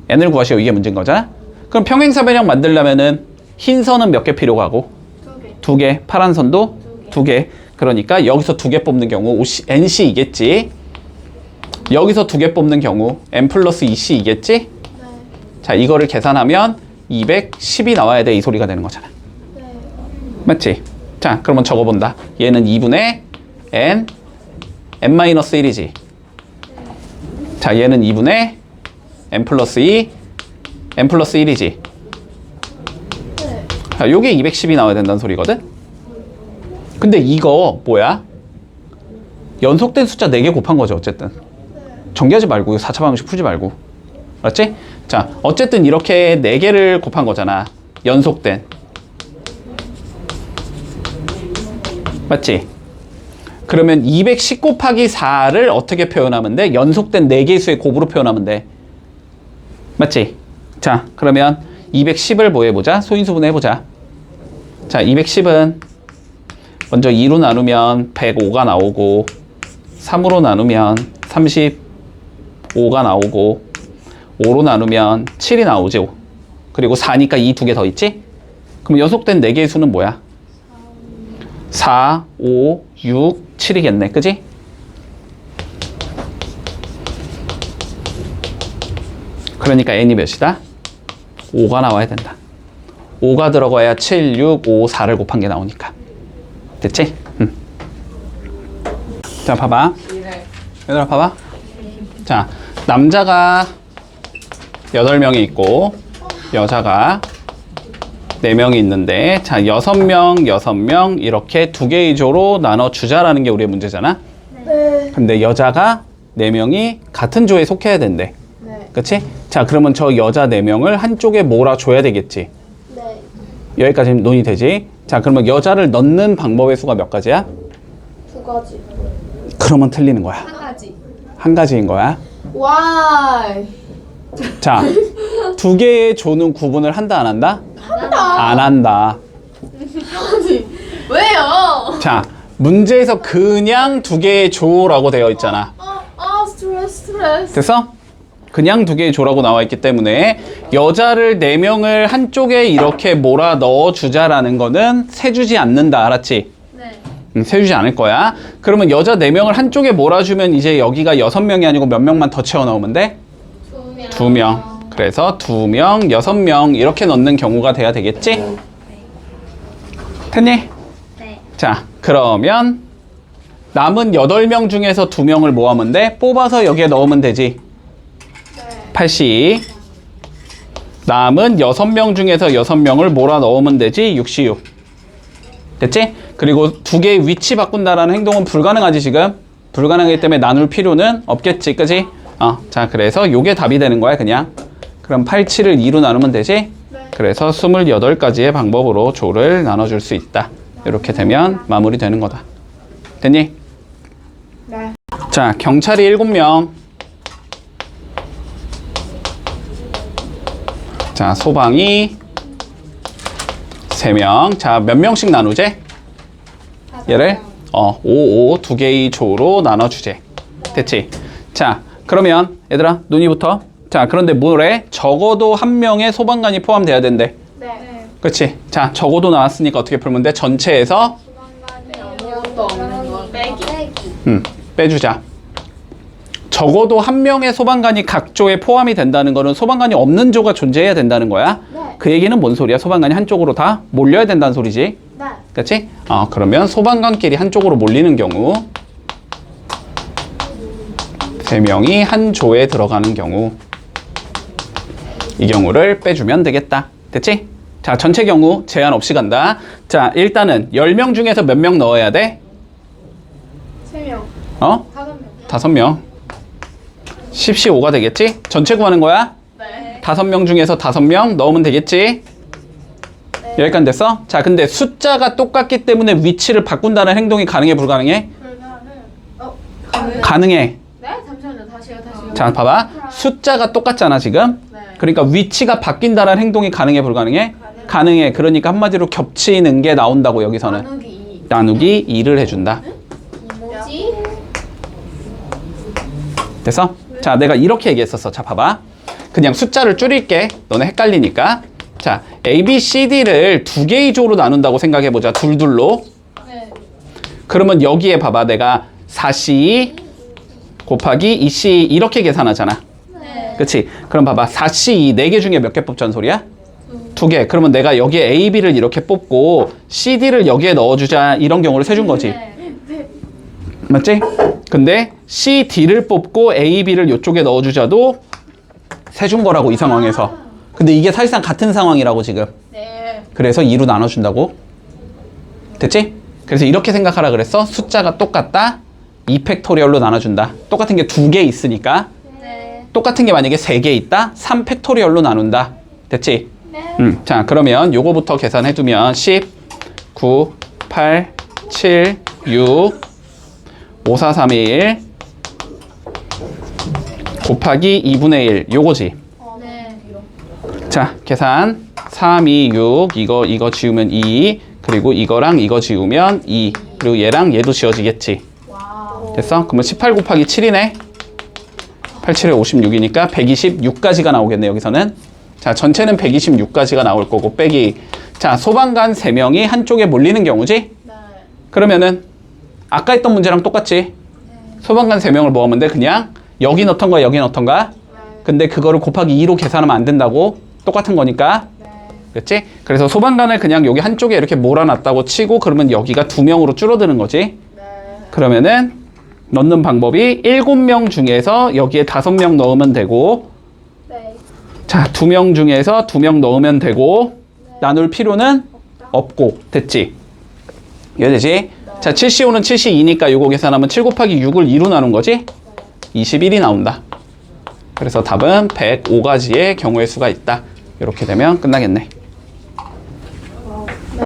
n을 구하시오. 이게 문제인 거잖아? 그럼 평행사변형 만들려면은 흰 선은 몇 개 필요가 하고? 2개. 파란 선도 2개. 그러니까 여기서 2개 뽑는 경우 NC이겠지. 여기서 2개 뽑는 경우 n 플러스 2C이겠지. 자, 이거를 계산하면 210이 나와야 돼. 이 소리가 되는 거잖아. 맞지? 자, 그러면 적어본다. 얘는 2분의 n-1이지. 자, 얘는 2분의 n 플러스 2, n 플러스 1이지. 자, 요게 210이 나와야 된다는 소리거든? 근데 이거 뭐야? 연속된 숫자 4개 곱한 거죠, 어쨌든. 정리하지 말고, 4차 방정식 풀지 말고. 맞지? 자, 어쨌든 이렇게 4개를 곱한 거잖아. 연속된. 맞지? 그러면 210 곱하기 4를 어떻게 표현하면 돼? 연속된 4개의 수의 곱으로 표현하면 돼. 맞지? 자, 그러면 210을 뭐 해보자? 소인수분 해보자. 자, 210은 먼저 2로 나누면 105가 나오고, 3으로 나누면 35가 나오고, 5로 나누면 7이 나오지. 그리고 4니까 이 2개 더 있지? 그럼 연속된 4개의 수는 뭐야? 4, 5, 6, 7이겠네. 그지? 그러니까 n이 몇이다? 5가 나와야 된다. 5가 들어가야 7, 6, 5, 4를 곱한 게 나오니까. 됐지? 자, 봐봐. 얘들아, 봐봐. 자, 남자가 8명이 있고, 여자가 4명이 있는데, 자, 6명, 6명, 이렇게 2개의 조로 나눠주자라는 게 우리의 문제잖아? 네. 근데 여자가 4명이 같은 조에 속해야 된대. 네. 그치? 자, 그러면 저 여자 4명을 한쪽에 몰아줘야 되겠지. 네. 여기까지 논의되지? 자, 그러면 여자를 넣는 방법의 수가 몇 가지야? 2가지. 그러면 틀리는 거야. 1가지. 한 가지인 거야. Why? 자, 2개의 조는 구분을 한다, 안 한다? 한다. 안 한다. 아니, 왜요? 자, 문제에서 그냥 2개의 조라고 되어 있잖아. 스트레스. 됐어? 그냥 두 개의 조라고 나와 있기 때문에 여자를 4명을 한쪽에 이렇게 몰아 넣어 주자라는 거는 세주지 않는다. 알았지? 네. 세주지 않을 거야. 그러면 여자 4명을 한쪽에 몰아주면 이제 여기가 6명이 아니고 몇 명만 더 채워 넣으면 돼? 2명. 2명. 그래서 2명, 6명 이렇게 넣는 경우가 돼야 되겠지? 됐니? 네. 자, 그러면 남은 8명 중에서 2명을 뭐 하면 돼? 뽑아서 여기에 넣으면 되지. 80. 남은 6명 중에서 6명을 몰아 넣으면 되지. 66. 됐지? 그리고 두 개의 위치 바꾼다라는 행동은 불가능하지 지금? 불가능하기 때문에 나눌 필요는 없겠지. 그지? 자, 그래서 요게 답이 되는 거야 그냥. 그럼 87을 2로 나누면 되지? 그래서 28가지의 방법으로 조를 나눠줄 수 있다. 이렇게 되면 마무리되는 거다. 됐니? 네. 자, 경찰이 7명. 자, 소방이 3명. 자, 몇 명씩 나누제? 얘를 5, 5, 두 개의 조로 나눠주제. 됐지? 자, 그러면 얘들아 논의부터. 자, 그런데 뭐래? 적어도 한 명의 소방관이 포함돼야 된대. 네. 그치? 자, 적어도 나왔으니까 어떻게 풀면 돼? 전체에서 아무것도 없는 거 빼기. 빼주자. 적어도 한 명의 소방관이 각 조에 포함이 된다는 거는 소방관이 없는 조가 존재해야 된다는 거야. 네. 그 얘기는 뭔 소리야? 소방관이 한쪽으로 다 몰려야 된다는 소리지. 네. 그치? 그러면 소방관끼리 한쪽으로 몰리는 경우 3명이 한 조에 들어가는 경우 이 경우를 빼주면 되겠다. 됐지? 자, 전체 경우 제한 없이 간다. 자, 일단은 10명 중에서 몇 명 넣어야 돼? 3명. 5명. 5명. 15가 되겠지? 전체 구하는 거야? 네. 5명 중에서 5명 넣으면 되겠지? 여기까지 됐어? 자, 근데 숫자가 똑같기 때문에 위치를 바꾼다는 행동이 가능해, 불가능해? 가능. 가능해. 네? 잠시만요. 다시요. 자, 봐봐. 숫자가 똑같잖아, 지금? 네. 그러니까 위치가 바뀐다는 행동이 가능해, 불가능해? 가능해. 그러니까 한마디로 겹치는 게 나온다고, 여기서는. 나누기 2. 나누기 2를 해준다. 뭐지? 됐어? 자, 내가 이렇게 얘기했었어. 자, 봐봐. 그냥 숫자를 줄일게. 너네 헷갈리니까. 자, A, B, C, D를 두 개의 조로 나눈다고 생각해보자. 둘둘로. 네. 그러면 여기에 봐봐. 내가 4C 곱하기 2C 이렇게 계산하잖아. 네. 그치? 그럼 봐봐. 4C 4개 중에 몇 개 뽑자는 소리야? 2개. 그러면 내가 여기에 A, B를 이렇게 뽑고 C, D를 여기에 넣어주자. 이런 경우를 세준 거지. 네. 맞지? 근데 C, D를 뽑고 A, B를 이쪽에 넣어주자도 세준 거라고, 이 상황에서. 근데 이게 사실상 같은 상황이라고 지금. 네. 그래서 2로 나눠준다고. 됐지? 그래서 이렇게 생각하라 그랬어. 숫자가 똑같다. 2팩토리얼로 나눠준다. 똑같은 게 2개 있으니까. 네. 똑같은 게 만약에 3개 있다. 3팩토리얼로 나눈다. 됐지? 네. 자, 그러면 요거부터 계산해두면 10, 9, 8, 7, 6, 5, 4, 3, 1 곱하기 2분의 1 요거지. 네. 자, 계산 3, 2, 6 이거 지우면 2 그리고 이거랑 이거 지우면 2 그리고 얘랑 얘도 지워지겠지. 와우. 됐어? 그러면 18 곱하기 7이네. 87에 56이니까 126가지가 나오겠네 여기서는. 자, 전체는 126가지가 나올 거고 빼기. 자, 소방관 3명이 한쪽에 몰리는 경우지? 네. 그러면은 아까 했던 문제랑 똑같지? 소방관 3명을 모으면 돼. 그냥 여기 넣던가 여기 넣던가. 근데 그거를 곱하기 2로 계산하면 안 된다고. 똑같은 거니까. 그렇지? 그래서 소방관을 그냥 여기 한쪽에 이렇게 몰아놨다고 치고 그러면 여기가 2명으로 줄어드는 거지. 그러면은 넣는 방법이 7명 중에서 여기에 5명 넣으면 되고 네. 자, 2명 중에서 2명 넣으면 되고 나눌 필요는 없고. 됐지? 이해되지? 자, 7C5는 7C2니까 요거 계산하면 7 곱하기 6을 2로 나눈 거지? 21이 나온다. 그래서 답은 105가지의 경우의 수가 있다. 이렇게 되면 끝나겠네.